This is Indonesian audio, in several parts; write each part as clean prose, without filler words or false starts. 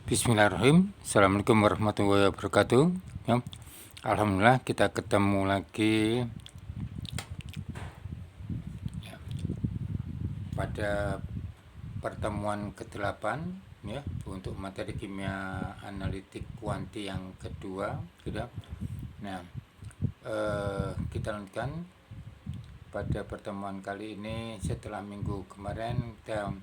Bismillahirrahmanirrahim. Assalamualaikum warahmatullahi wabarakatuh. Ya. Alhamdulillah kita ketemu lagi ya, pada pertemuan ke-8 ya, untuk materi kimia analitik kuanti yang kedua. Sudah. Nah, kita lanjutkan pada pertemuan kali ini. Setelah minggu kemarin kita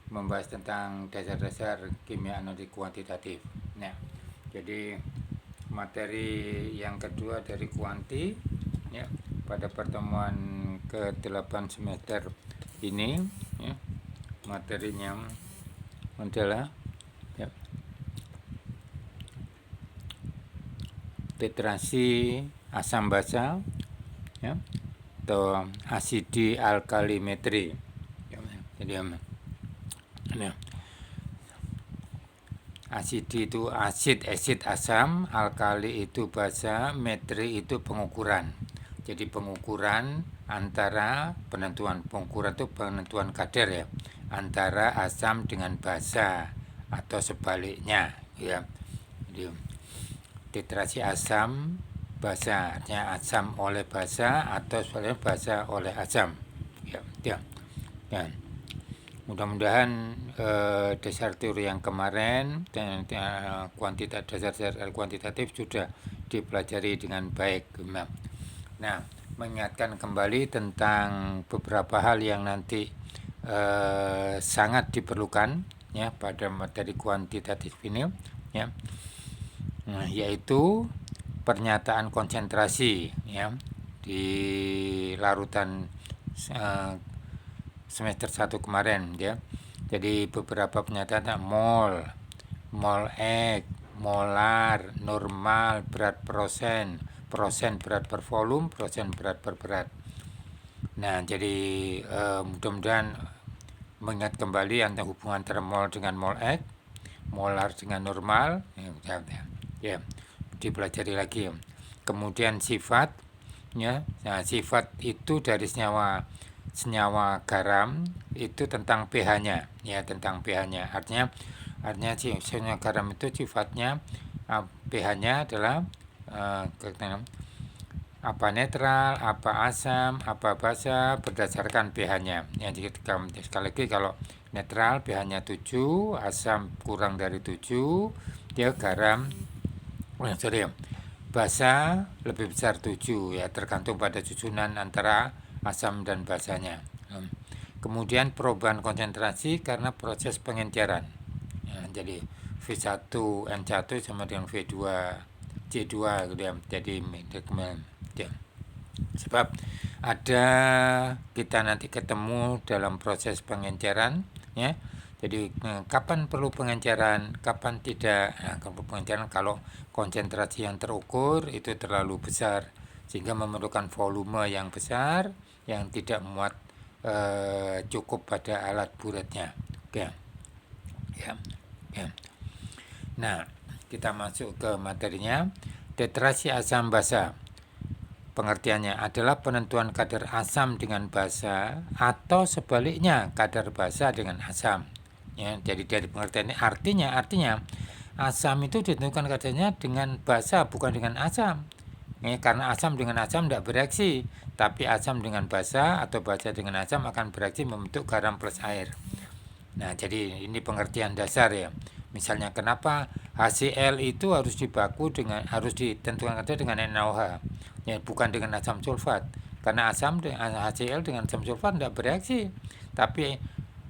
membahas tentang dasar-dasar kimia analitik kuantitatif. Nah, jadi materi yang kedua dari kuanti ya, pada pertemuan ke-8 semester ini ya, materinya adalah ya, titrasi asam basa ya, atau asidi alkalimetri ya, jadi nah, asidi itu asid asam, alkali itu basa, metri itu pengukuran. Jadi pengukuran antara pengukuran itu penentuan kadar ya, antara asam dengan basa atau sebaliknya ya. Jadi titrasi asam basa, artinya asam oleh basa atau sebaliknya basa oleh asam ya. Ya. Mudah-mudahan dasar teori yang kemarin dan dasar kuantitatif sudah dipelajari dengan baik. Nah, mengingatkan kembali tentang beberapa hal yang nanti sangat diperlukan ya pada materi kuantitatif ini ya. Nah, yaitu pernyataan konsentrasi ya di larutan semester 1 kemarin ya. Jadi beberapa pernyataan mol X, molar, normal, berat persen berat per volume, persen berat per berat. Nah, jadi mudah-mudahan mengingat kembali antara hubungan antara mol dengan mol X, molar dengan normal ya, dipelajari lagi. Kemudian sifat ya. Nah, sifat itu dari senyawa garam itu tentang pH-nya ya, tentang pH-nya. Artinya senyawa garam itu sifatnya pH-nya adalah apa netral, apa asam, apa basa berdasarkan pH-nya. Ya, sekali lagi kalau netral pH-nya 7, asam kurang dari 7, dia garam basa lebih besar 7 ya, tergantung pada susunan antara asam dan basanya. Kemudian perubahan konsentrasi karena proses pengenceran ya, jadi V1 N1 sama dengan V2 C2 jadi ya. Sebab ada kita nanti ketemu dalam proses pengenceran ya. Jadi kapan perlu pengenceran, kapan tidak. Nah, pengenceran kalau konsentrasi yang terukur itu terlalu besar sehingga memerlukan volume yang besar yang tidak muat cukup pada alat bulatnya. Oke. Ya. Nah, kita masuk ke materinya. Titrasi asam basa. Pengertiannya adalah penentuan kadar asam dengan basa atau sebaliknya kadar basa dengan asam. Ya, jadi dari pengertian ini artinya asam itu ditentukan kadarnya dengan basa bukan dengan asam. Ya, karena asam dengan asam tidak bereaksi, tapi asam dengan basa atau basa dengan asam akan bereaksi membentuk garam plus air. Nah, jadi ini pengertian dasar ya. Misalnya kenapa HCl itu harus ditentukan kadar dengan NaOH, ya bukan dengan asam sulfat. Karena HCl dengan asam sulfat tidak bereaksi, tapi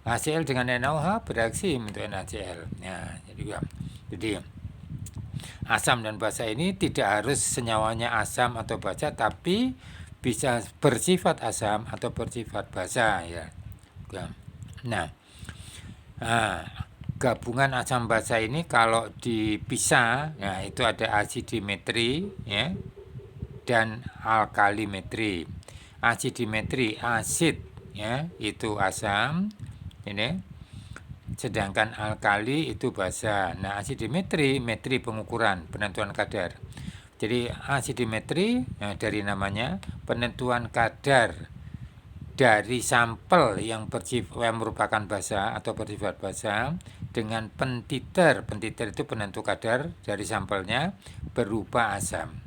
HCl dengan NaOH bereaksi membentuk NaCl. Ya, jadi asam dan basa ini tidak harus senyawanya asam atau basa, tapi bisa bersifat asam atau bersifat basa ya. Nah, gabungan asam basa ini kalau dipisah, ya itu ada asidimetri ya dan alkalimetri. Asidimetri asid ya itu asam ini, sedangkan alkali itu basa. Nah, asidimetri metri pengukuran penentuan kadar. Jadi asidimetri ya, dari namanya penentuan kadar dari sampel yang merupakan basa atau bersifat basa dengan pentiter. Pentiter itu penentu kadar dari sampelnya berupa asam.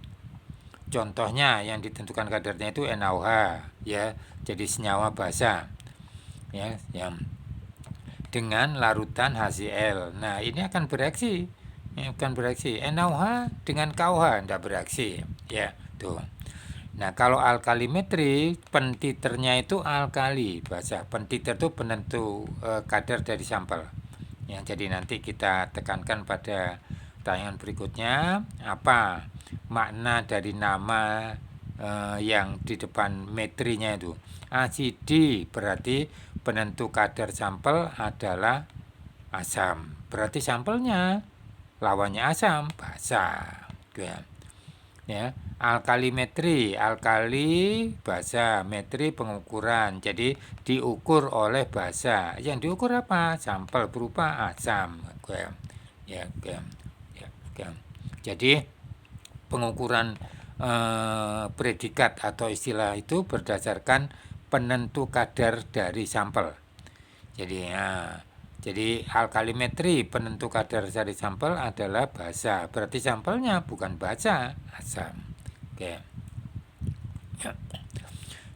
Contohnya yang ditentukan kadarnya itu NaOH, ya, jadi senyawa basa, ya, yang dengan larutan HCl. Nah, ini akan bereaksi. Ini akan bereaksi. NaOH dengan KOH tidak bereaksi, ya, tuh. Nah, kalau alkalimetri, pentiternya itu alkali, basa. Pentiter itu penentu kadar dari sampel. Ya, jadi nanti kita tekankan pada tayangan berikutnya apa makna dari nama yang di depan metrinya itu. Asidi berarti penentu kadar sampel adalah asam. Berarti sampelnya lawannya asam, basa. Ya, alkalimetri, alkali basa, metri pengukuran. Jadi diukur oleh basa. Yang diukur apa? Sampel berupa asam. Ya. Jadi pengukuran predikat atau istilah itu berdasarkan penentu kadar dari sampel. Jadi alkalimetri penentu kadar dari sampel adalah basa. Berarti sampelnya bukan basa, asam. Oke. Ya.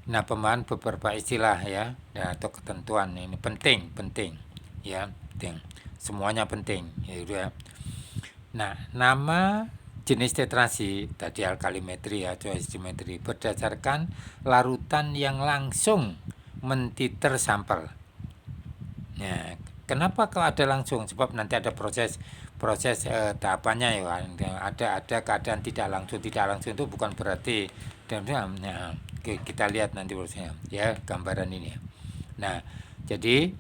Nah, pemahaman beberapa istilah ya, atau ketentuan ini penting, ya, penting. Semuanya penting, ya. Nah, nama jenis tetrasi tadi alkalimetri atau azimetri berdasarkan larutan yang langsung mentiter sampel. Nah, kenapa kalau ada langsung? Sebab nanti ada proses tahapannya ya. Ada keadaan tidak langsung itu bukan berarti. Nah, kita lihat nanti prosesnya ya, gambaran ini. Nah, jadi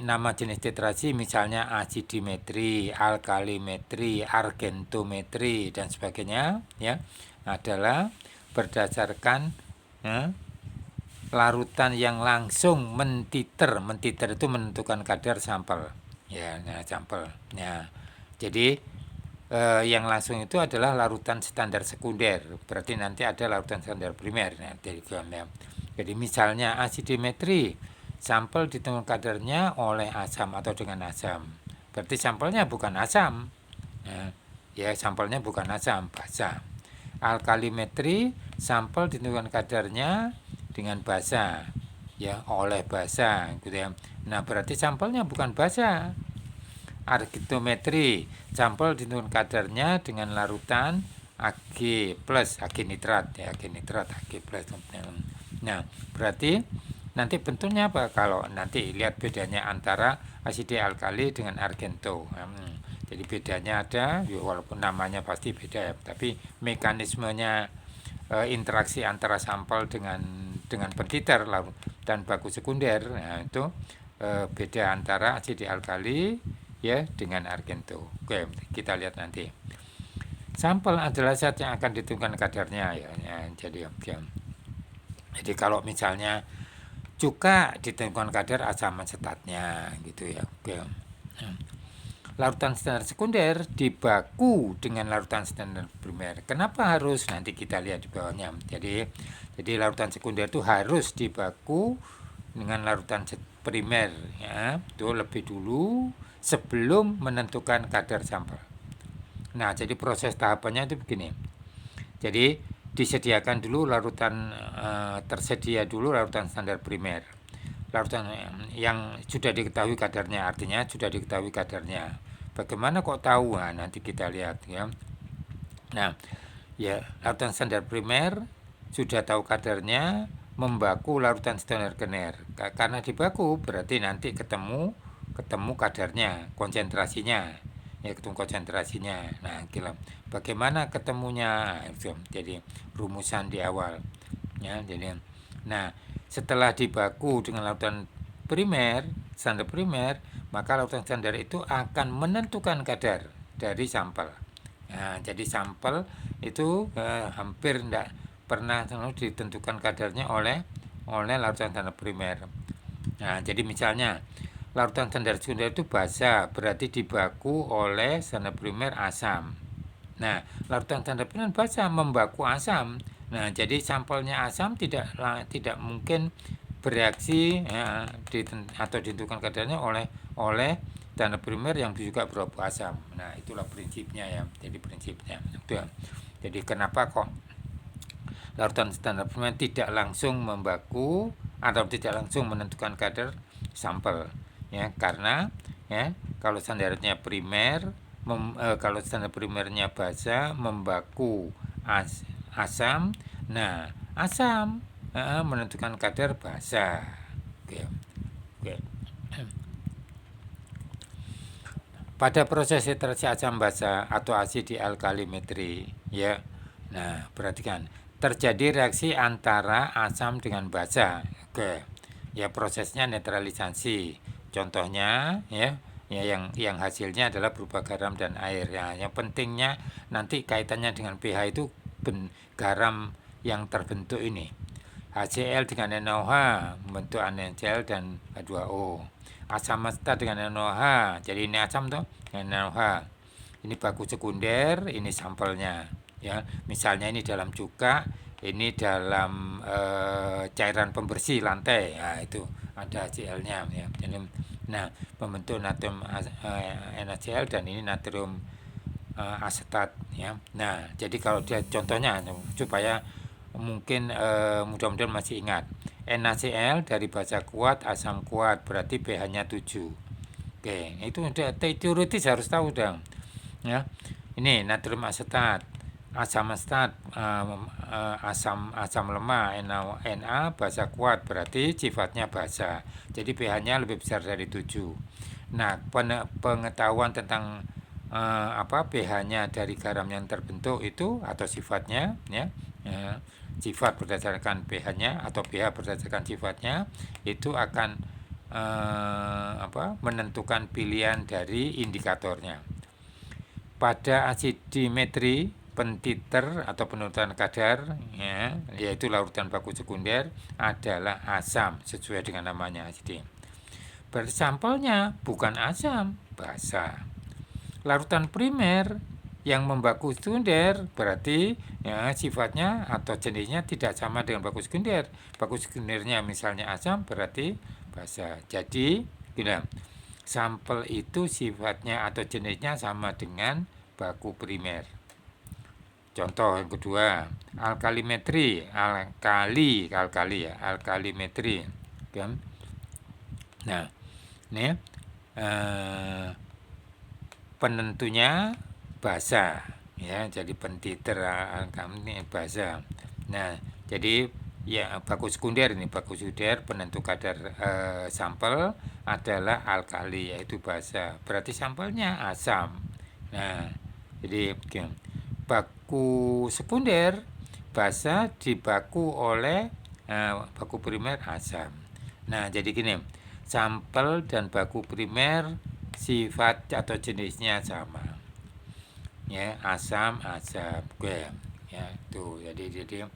nama jenis tetrasi misalnya asidimetri, alkalimetri, argentometri dan sebagainya ya adalah berdasarkan larutan yang langsung mentiter itu menentukan kadar sampel ya, sampel. Nah, jadi yang langsung itu adalah larutan standar sekunder, berarti nanti ada larutan standar primer. Nah, jadi misalnya asidimetri, sampel ditentukan kadarnya oleh asam atau dengan asam, berarti sampelnya bukan asam. Nah, ya, sampelnya bukan asam, basa. Alkalimetri, sampel ditentukan kadarnya dengan basa, ya, oleh basa, gitu ya. Nah, berarti sampelnya bukan basa. Argentometri, sampel ditentukan kadarnya dengan larutan Ag plus, Ag nitrat, ya, Ag nitrat, Ag plus. Nah, berarti nanti bentuknya apa? Kalau nanti lihat bedanya antara asidi alkali dengan argento. Jadi bedanya ada, walaupun namanya pasti beda, tapi mekanismenya interaksi antara sampel dengan pentiter dan baku sekunder, nah itu beda antara asidi alkali ya dengan argento. Oke, kita lihat nanti. Sampel adalah zat yang akan ditentukan kadarnya ya. Jadi kalau misalnya cuka ditentukan kadar asam asetatnya gitu ya. Oke. Larutan standar sekunder dibaku dengan larutan standar primer. Kenapa harus? Nanti kita lihat di bawahnya. Jadi larutan sekunder itu harus dibaku dengan larutan primer ya. Itu lebih dulu sebelum menentukan kadar sampel. Nah, jadi proses tahapannya itu begini. Jadi disediakan dulu larutan tersedia dulu larutan standar primer. Larutan yang sudah diketahui kadarnya, artinya sudah diketahui kadarnya. Bagaimana kok tahu? Nah, nanti kita lihat ya. Nah, ya, larutan standar primer sudah tahu kadarnya, membaku larutan standar sekunder. Karena dibaku berarti nanti ketemu kadarnya, konsentrasinya. Ya, ketemu konsentrasinya. Nah, bagaimana ketemunya? Jadi rumusan di awal. Ya, jadi nah, setelah dibaku dengan larutan primer, standar primer, maka larutan standar itu akan menentukan kadar dari sampel. Nah, jadi sampel itu hampir tidak pernah ditentukan kadarnya oleh larutan standar primer. Nah, jadi misalnya larutan standar sekunder itu basa, berarti dibaku oleh standar primer asam. Nah, larutan standar primer basa membaku asam. Nah, jadi sampelnya asam tidak mungkin bereaksi ya, atau ditentukan kadarnya oleh standar primer yang juga berupa asam. Nah, itulah prinsipnya ya. Jadi prinsipnya itu. Jadi kenapa kok larutan standar primer tidak langsung membaku atau tidak langsung menentukan kadar sampel ya, karena ya kalau standarnya primer kalau standar primernya basa membaku asam, nah asam menentukan kadar basa. Oke. Pada proses titrasi asam basa atau asidi alkalimetri ya. Nah, perhatikan terjadi reaksi antara asam dengan basa. Oke. Ya, prosesnya netralisasi. Contohnya ya yang hasilnya adalah berupa garam dan air. Ya, yang pentingnya nanti kaitannya dengan pH itu garam yang terbentuk ini. HCl dengan NaOH membentuk NaCl dan H2O. Asam asetat dengan NaOH, jadi ini asam toh dengan NaOH. Ini baku sekunder, ini sampelnya. Ya, misalnya ini dalam cuka, ini dalam cairan pembersih lantai. Nah, itu ada HCl-nya ya. Nah, membentuk natrium NaCl dan ini natrium asetat ya. Nah, jadi kalau dia contohnya supaya mungkin mudah-mudahan masih ingat. NaCl dari basa kuat, asam kuat, berarti pH-nya 7. Oke, itu udah teoritis harus tahu dong. Ya. Ini natrium asetat, asam asetat, asam lemah, Na basa kuat, berarti sifatnya basa. Jadi pH-nya lebih besar dari 7. Nah, pengetahuan tentang pH-nya dari garam yang terbentuk itu atau sifatnya ya, sifat berdasarkan pH-nya atau pH berdasarkan sifatnya itu akan menentukan pilihan dari indikatornya. Pada asidimetri pentiter atau penurunan kadar ya, yaitu larutan baku sekunder adalah asam sesuai dengan namanya asidi. Berarti sampelnya bukan asam, basa. Larutan primer yang membaku sekunder berarti ya sifatnya atau jenisnya tidak sama dengan baku sekunder. Baku sekundernya misalnya asam berarti basa. Jadi sampel itu sifatnya atau jenisnya sama dengan baku primer. Contoh yang kedua, alkalimetri, alkalimetri. Nah, ini penentunya basa ya, jadi pentiter ini basa. Nah, jadi ya baku sekunder penentu kadar sampel adalah alkali yaitu basa. Berarti sampelnya asam. Nah, jadi baku sekunder basa dibaku oleh baku primer asam. Nah, jadi gini, sampel dan baku primer sifat atau jenisnya sama ya, asam oke ya, tuh jadi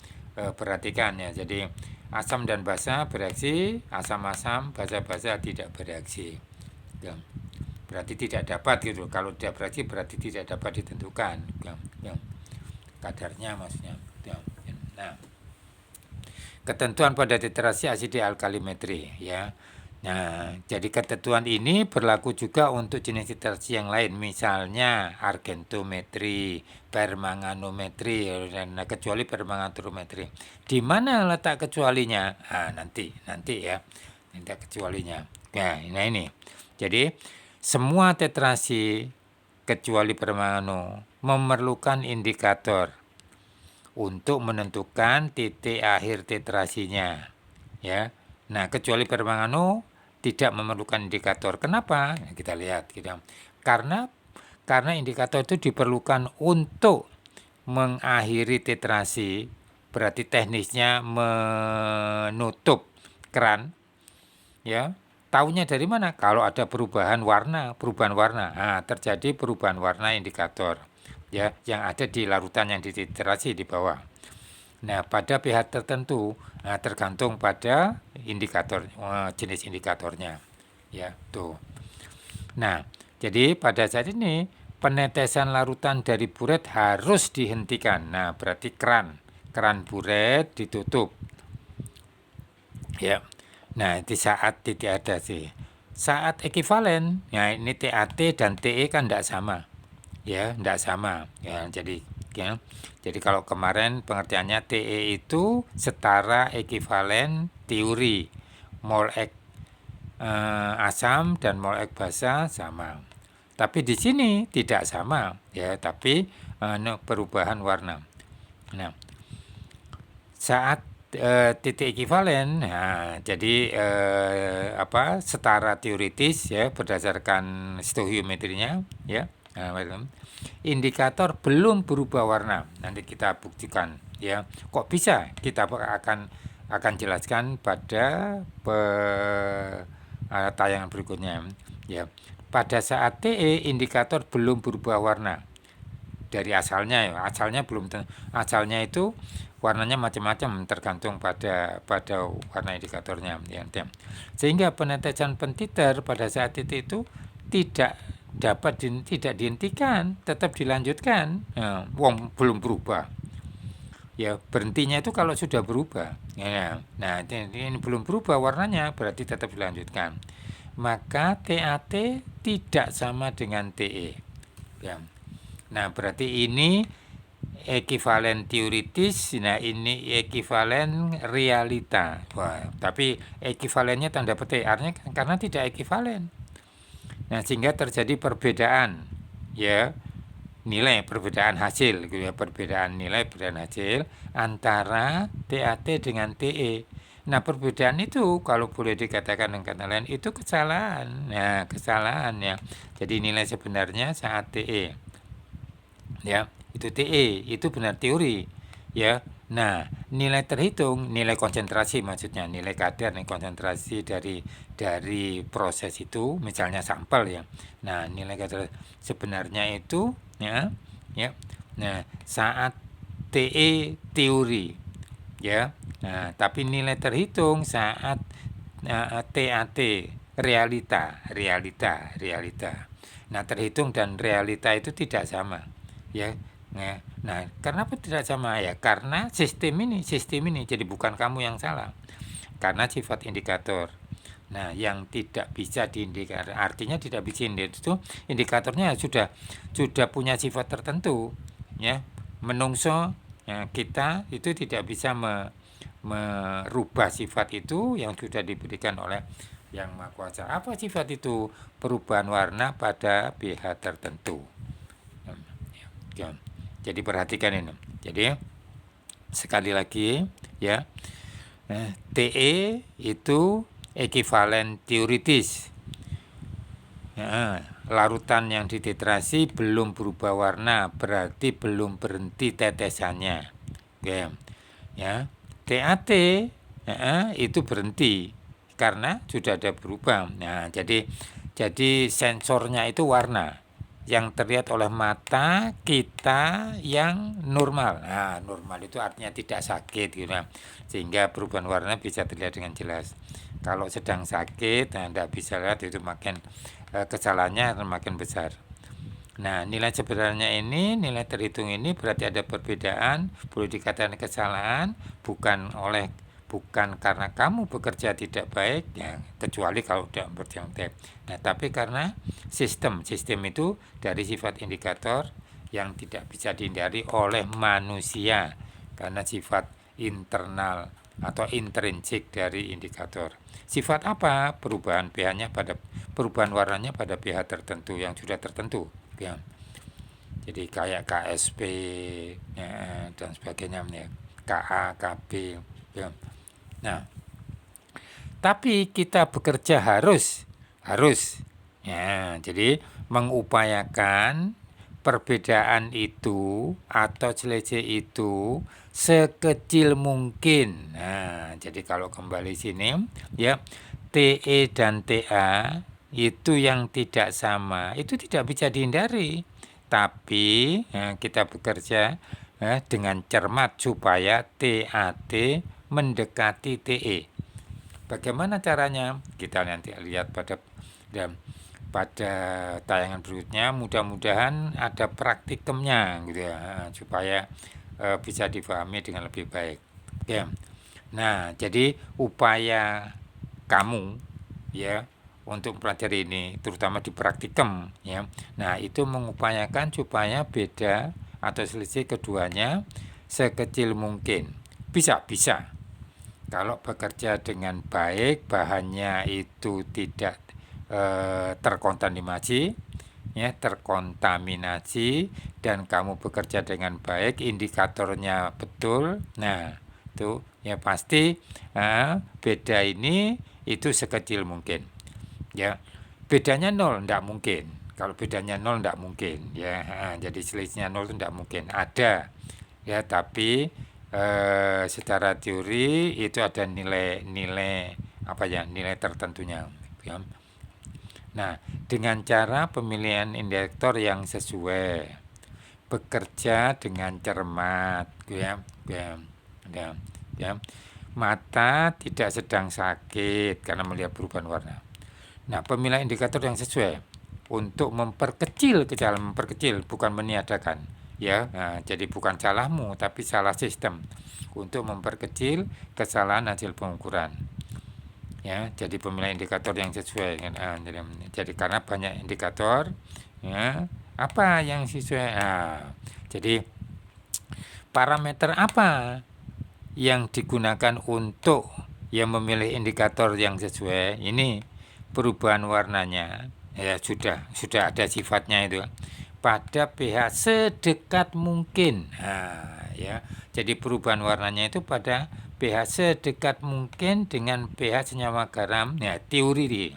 perhatikan ya, jadi asam dan basa bereaksi, asam basa tidak bereaksi ya. Berarti tidak dapat gitu, kalau tidak bereaksi berarti tidak dapat ditentukan ya. Kadarnya maksudnya ya. Nah, ketentuan pada titrasi asidi alkalimetri ya. Nah, jadi ketentuan ini berlaku juga untuk jenis titrasi yang lain, misalnya argentometri, permanganometri, dan kecuali permanganometri. Di mana letak kecualinya? Nanti ya, nanti kecualinya. Nah ini, jadi semua titrasi kecuali permangano memerlukan indikator untuk menentukan titik akhir titrasinya, ya. Nah, kecuali permangano tidak memerlukan indikator. Kenapa? Nah, kita lihat. Karena indikator itu diperlukan untuk mengakhiri titrasi, berarti teknisnya menutup keran. Ya, tahunya dari mana? Kalau ada perubahan warna. Terjadi perubahan warna indikator. Ya, yang ada di larutan yang dititrasi di bawah. Nah, pada pH tertentu tergantung pada indikator, jenis indikatornya. Ya, tuh. Nah, jadi pada saat ini penetesan larutan dari buret harus dihentikan. Nah, berarti keran buret ditutup. Ya. Nah, di saat titik ada sih. Saat ekivalen, ya ini TAT dan TE kan tidak sama, ya, tidak sama. Ya, jadi kalau kemarin pengertiannya TE itu setara ekivalen teori mol X asam dan mol X basa sama. Tapi di sini tidak sama, ya, tapi perubahan warna. Nah, saat titik ekivalen, nah, jadi setara teoritis ya berdasarkan stoichiometrinya ya. Nah, indikator belum berubah warna. Nanti kita buktikan ya. Kok bisa? Kita akan jelaskan pada tayangan berikutnya ya. Pada saat TE indikator belum berubah warna dari asalnya ya. Asalnya itu warnanya macam-macam tergantung pada warna indikatornya ya. Sehingga penetesan pentiter pada saat itu tidak tidak dihentikan, tetap dilanjutkan. Nah, belum berubah. Ya, berhentinya itu kalau sudah berubah. Ya. Nah, ini belum berubah warnanya, berarti tetap dilanjutkan. Maka TAT tidak sama dengan TE. Ya. Nah, berarti ini ekivalen teoritis, nah ini ekivalen realita. Wah, tapi ekivalennya tanda petik, artinya karena tidak ekivalen. Nah, sehingga terjadi perbedaan, ya, perbedaan hasil, gitu ya, perbedaan hasil antara TAT dengan TE. Nah, perbedaan itu kalau boleh dikatakan dengan kata lain itu kesalahan. Nah, kesalahan ya. Jadi nilai sebenarnya saat TE. Ya, itu TE, itu benar teori. Ya. Nah, nilai terhitung, nilai konsentrasi maksudnya, nilai kadar, nilai konsentrasi dari proses itu, misalnya sampel ya. Nah, nilai kadar sebenarnya itu ya. Nah, saat TE teori ya. Nah, tapi nilai terhitung saat TAT realita. Nah, terhitung dan realita itu tidak sama ya. Nah, kenapa tidak sama ya? Karena sistem ini jadi bukan kamu yang salah. Karena sifat indikator. Nah, yang tidak bisa diindikator, artinya tidak bisa itu indikatornya sudah punya sifat tertentu ya. Menungso ya, kita itu tidak bisa merubah sifat itu yang sudah diberikan oleh yang Maha Kuasa. Apa sifat itu? Perubahan warna pada pH tertentu. Ya. Jadi perhatikan ini. Jadi sekali lagi ya, TE itu ekivalen teoritis. Ya, larutan yang dititrasi belum berubah warna, berarti belum berhenti tetesannya. Oke. Ya. TAT itu berhenti karena sudah ada berubah. Nah, jadi sensornya itu warna yang terlihat oleh mata kita yang normal. Nah, normal itu artinya tidak sakit gitu. Sehingga perubahan warna bisa terlihat dengan jelas. Kalau sedang sakit, tidak bisa lihat, itu makin kesalahannya akan makin besar. Nah, nilai sebenarnya ini, nilai terhitung ini berarti ada perbedaan, boleh dikatakan kesalahan, bukan karena kamu bekerja tidak baik, ya, kecuali kalau tidak bertanggung jawab. Nah, tapi karena sistem itu dari sifat indikator yang tidak bisa dihindari oleh manusia karena sifat internal atau intrinsik dari indikator. Sifat apa? Perubahan pH-nya perubahan warnanya pada pH tertentu yang sudah tertentu. Ya. Jadi kayak KSP ya, dan sebagainya ya. KA, KB ya. Nah, tapi kita bekerja harus ya, jadi mengupayakan perbedaan itu atau selisih itu sekecil mungkin. Nah, jadi kalau kembali sini ya, TE dan TA itu yang tidak sama, itu tidak bisa dihindari. Tapi ya, kita bekerja dengan cermat supaya TAT mendekati TE. Bagaimana caranya? Kita nanti lihat pada tayangan berikutnya. Mudah-mudahan ada praktikumnya gitu ya, supaya bisa dipahami dengan lebih baik. Ya. Nah, jadi upaya kamu ya untuk mempelajari ini, terutama di praktikum ya. Nah, itu mengupayakan supaya beda atau selisih keduanya sekecil mungkin. Bisa kalau bekerja dengan baik, bahannya itu tidak terkontaminasi dan kamu bekerja dengan baik, indikatornya betul. Nah, itu ya pasti beda ini itu sekecil mungkin. Ya, bedanya nol tidak mungkin. Kalau bedanya nol tidak mungkin. Ya, jadi selisihnya nol itu tidak mungkin. Ada, ya, tapi secara teori itu ada nilai nilai tertentunya. Ya. Nah, dengan cara pemilihan indikator yang sesuai, bekerja dengan cermat, ya, ya, ya, ya. Mata tidak sedang sakit karena melihat perubahan warna. Nah, pemilihan indikator yang sesuai untuk memperkecil kesalahan, memperkecil bukan meniadakan, ya. Nah, jadi bukan salahmu tapi salah sistem untuk memperkecil kesalahan hasil pengukuran. Ya, jadi pemilihan indikator yang sesuai. Jadi karena banyak indikator, ya, apa yang sesuai? Jadi parameter apa yang digunakan untuk yang memilih indikator yang sesuai? Ini perubahan warnanya, ya sudah ada sifatnya itu pada pH sedekat mungkin. Ya, jadi perubahan warnanya itu pada pH sedekat mungkin dengan pH senyawa garam. Ya, teori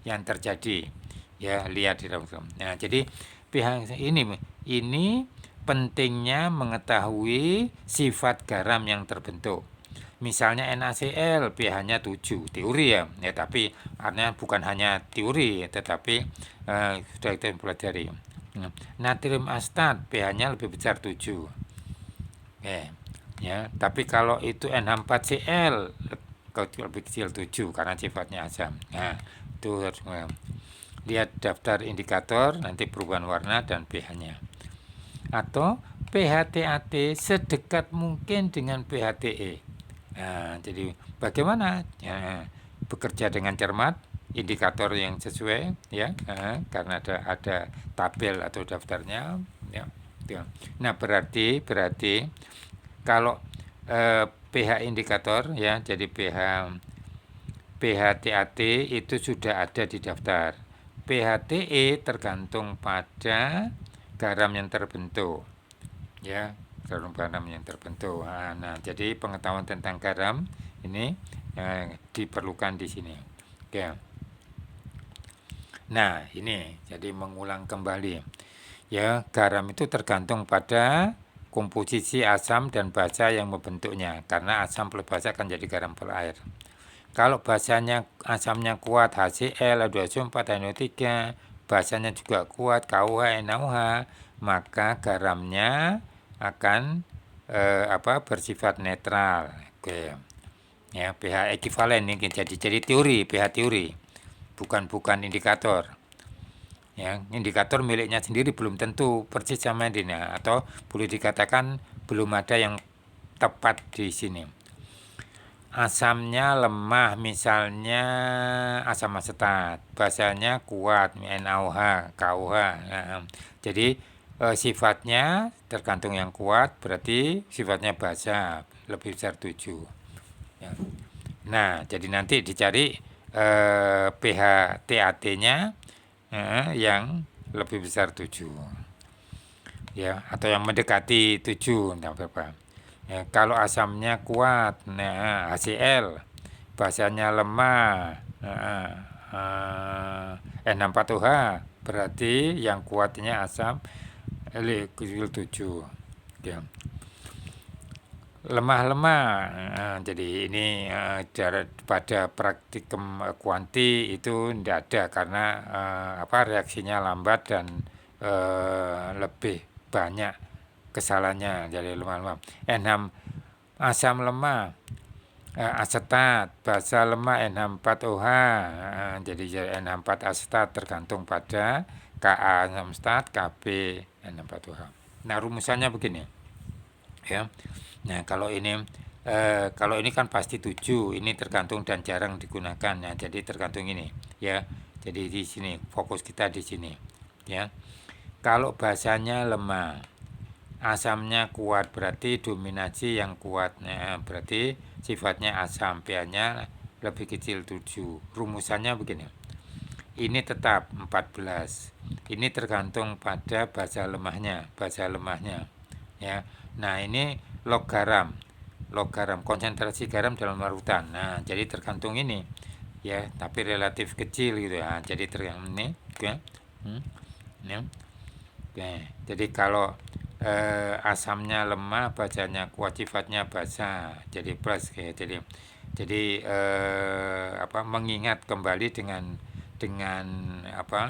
yang terjadi. Ya, lihat di dalam. Nah, jadi pH ini pentingnya mengetahui sifat garam yang terbentuk. Misalnya NaCl pH-nya 7, teori ya, tapi artinya bukan hanya teori, tetapi sudah kita pelajari. Natrium asetat pH-nya lebih besar 7. Ya, tapi kalau itu NH4Cl lebih kecil 7 karena sifatnya asam. Nah, itu harus lihat daftar indikator nanti perubahan warna dan pH-nya. Atau pH TAT sedekat mungkin dengan pH TE. Nah, jadi bagaimana? Ya, bekerja dengan cermat, indikator yang sesuai, ya, karena ada tabel atau daftarnya, ya. Nah, berarti kalau pH indikator, ya, jadi pH TAT itu sudah ada di daftar. pH TE tergantung pada garam yang terbentuk, ya, garam yang terbentuk. Nah, jadi pengetahuan tentang garam ini diperlukan di sini. Oke. Nah, ini jadi mengulang kembali. Ya, garam itu tergantung pada komposisi asam dan basa yang membentuknya. Karena asam plus basa akan jadi garam plus air. Kalau basanya asamnya kuat HCl, H2SO4, NO3, basanya juga kuat KOH, NaOH, maka garamnya akan bersifat netral. Oke. Ya, pH ekivalen ini jadi teori, pH teori. Bukan indikator. Ya, indikator miliknya sendiri belum tentu persis sama ini, atau boleh dikatakan belum ada yang tepat di sini. Asamnya lemah, misalnya asam asetat, basanya kuat, NaOH, KOH. Nah, jadi sifatnya tergantung yang kuat, berarti sifatnya basa, lebih besar 7. Ya. Nah, jadi nanti dicari pH TAT-nya yang lebih besar 7. Ya, atau yang mendekati 7, enggak apa-apa. Ya, kalau asamnya kuat, nah HCl, basanya lemah, N64OH, berarti yang kuatnya asam kecil 7. Ya. Lemah-lemah, jadi ini pada praktikum kuanti itu tidak ada karena reaksinya lambat dan lebih banyak kesalahannya, jadi lemah-lemah. N6 asam lemah, asetat, basa lemah N64OH, jadi N64 asetat tergantung pada Ka asam asetat, Kb N64OH. Nah, rumusannya begini, ya. Nah, kalau ini Kalau ini kan pasti 7, ini tergantung dan jarang digunakan. Nah, jadi tergantung ini ya. Jadi di sini fokus kita di sini ya. Kalau basanya lemah, asamnya kuat, berarti dominasi yang kuat. Nah, berarti sifatnya asam, pH-nya lebih kecil 7. Rumusannya begini. Ini tetap 14. Ini tergantung pada basa lemahnya, ya. Nah, ini log garam. Konsentrasi garam dalam larutan. Nah, jadi tergantung ini ya, tapi relatif kecil gitu ya. Jadi tergantung ini, oke. Ya. Oke. Jadi kalau asamnya lemah, basanya kuat, sifatnya basa, jadi plus ya. Jadi mengingat kembali dengan apa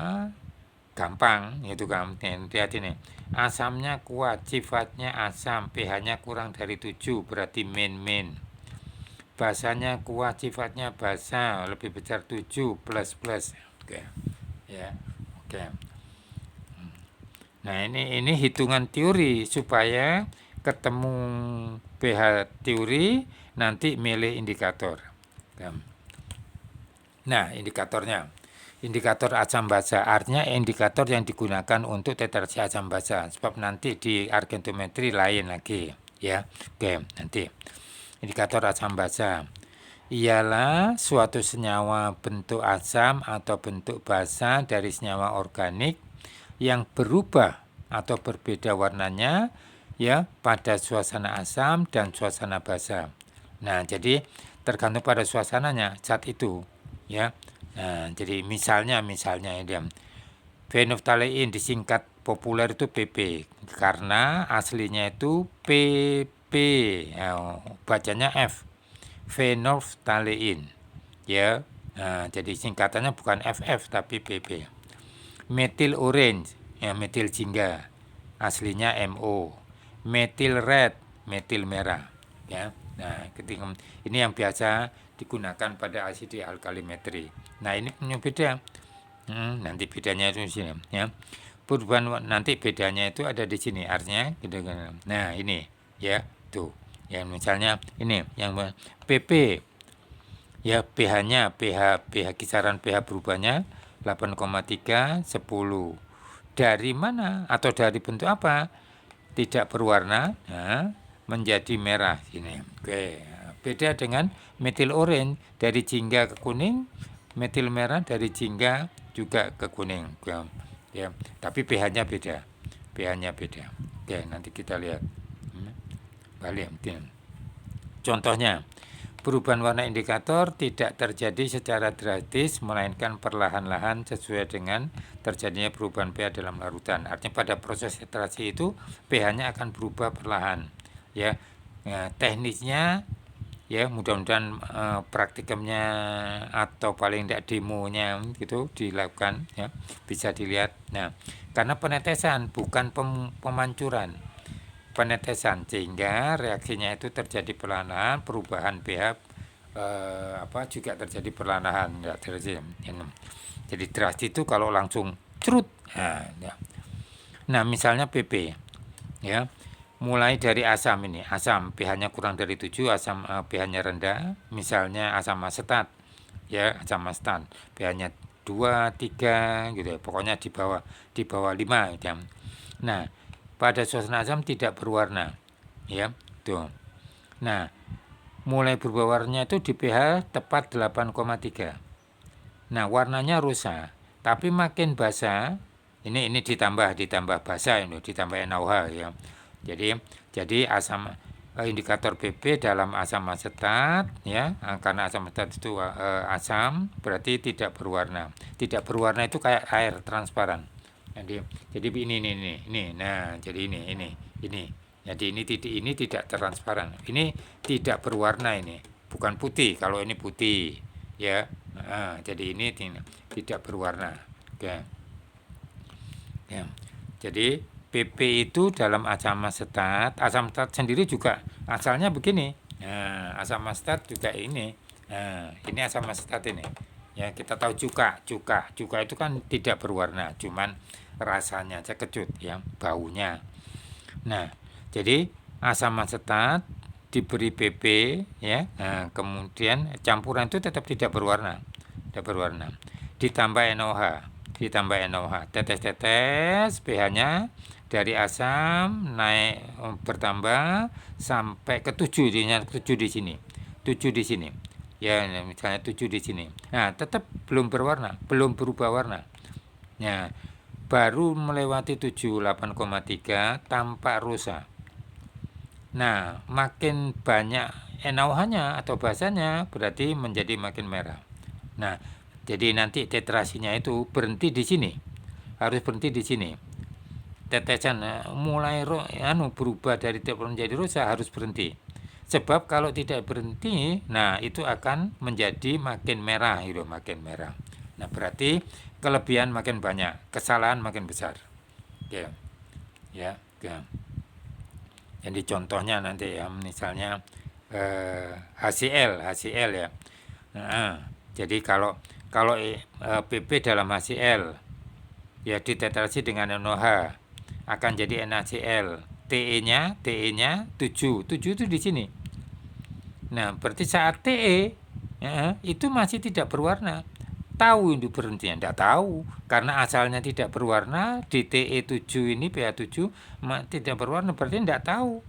gampang itu kan. Lihat ini, asamnya kuat, sifatnya asam, pH-nya kurang dari 7, berarti main. Basanya kuat, sifatnya basa, lebih besar 7, plus. Oke ya. Oke. Nah, ini hitungan teori supaya ketemu pH teori nanti milih indikator. Nah, indikator asam basa artinya indikator yang digunakan untuk titrasi asam basa, sebab nanti di argentometri lain lagi ya. Oke, nanti indikator asam basa ialah suatu senyawa bentuk asam atau bentuk basa dari senyawa organik yang berubah atau berbeda warnanya ya pada suasana asam dan suasana basa. Nah, jadi tergantung pada suasananya saat itu ya. Nah, jadi misalnya ini phenylephthalate disingkat populer itu PP karena aslinya itu PP, ya, bacanya F, phenylephthalate ya. Nah, jadi singkatannya bukan FF tapi PP. Methyl orange, ya, metil jingga, aslinya MO. Methyl red, metil merah ya. Nah, ketika ini yang biasa digunakan pada asidi alkalimetri. Nah, ini punya beda. Nanti bedanya itu di sini ya. Perubahan nanti bedanya itu ada di sini artinya gitu. Nah, ini ya, tuh. Ya, misalnya ini yang PP ya, pH kisaran pH berubahnya 8,3 10. Dari mana atau dari bentuk apa? Tidak berwarna, nah, menjadi merah sini. Oke, beda dengan metil orange dari jingga ke kuning, metil merah dari jingga juga ke kuning. Ya, tapi pH-nya beda. Oke, nanti kita lihat. Balik. Contohnya, perubahan warna indikator tidak terjadi secara drastis, melainkan perlahan-lahan sesuai dengan terjadinya perubahan pH dalam larutan. Artinya pada proses titrasi itu pH-nya akan berubah perlahan. Ya, teknisnya ya mudah-mudahan praktikumnya atau paling tidak demonya gitu dilakukan ya, bisa dilihat. Nah, karena penetesan bukan pemancuran. Penetesan sehingga reaksinya itu terjadi perlahan-lahan, perubahan pH juga terjadi perlahan-lahan, enggak terjadi. Jadi drastis itu kalau langsung cerut. Nah, misalnya PP ya. Mulai dari asam ini, asam pH-nya kurang dari 7, asam pH-nya rendah, misalnya asam asetat. Ya, asam asetat pH-nya 2, 3 gitu ya. Pokoknya di bawah 5 gitu ya. Nah, pada suasana asam tidak berwarna ya, tuh. Nah, mulai berubah warnanya itu di pH tepat 8,3. Nah, warnanya rusak, tapi makin basah. Ini ditambah basah, ini ditambah NaOH ya. Jadi asam indikator PP dalam asam asetat ya, karena asam asetat itu asam, berarti tidak berwarna. Tidak berwarna itu kayak air transparan. Jadi ini. Nah, jadi ini. Jadi ini tidak transparan. Ini tidak berwarna ini. Bukan putih. Kalau ini putih, ya. Nah, jadi ini tidak berwarna. Oke. Ya. Jadi PP itu dalam asam asetat sendiri juga asalnya begini. Nah, asam asetat juga ini. Nah, ini asam asetat ini. Ya, kita tahu cuka itu kan tidak berwarna, cuman rasanya aja kecut ya, baunya. Nah, jadi asam asetat diberi PP ya. Nah, kemudian campuran itu tetap tidak berwarna. Ditambah NaOH, tetes-tetes pH-nya dari asam naik bertambah sampai ke 7, jadinya 7 di sini. 7 di sini. Ya, misalnya 7 di sini. Nah, tetap belum berwarna, belum berubah warna. Nah, baru melewati 7, 8,3 tampak rusa. Nah, makin banyak NaOH-nya atau basanya berarti menjadi makin merah. Nah, jadi nanti tetrasinya itu berhenti di sini. Harus berhenti di sini. Tetesan mulai berubah dari tepung menjadi rusa harus berhenti. Sebab kalau tidak berhenti, nah itu akan menjadi makin merah, itu makin merah. Nah, berarti kelebihan makin banyak, kesalahan makin besar. Oke. Ya, oke. Jadi contohnya nanti ya, misalnya HCl ya. Nah, jadi kalau PP dalam HCl ya ditetrasi dengan NaOH akan jadi NaCl. TE-nya 7 itu di sini. Nah, berarti saat TE ya, itu masih tidak berwarna. Tahu itu berhentinya? Tidak tahu. Karena asalnya tidak berwarna, di TE7 ini, pH7 tidak berwarna, berarti tidak tahu.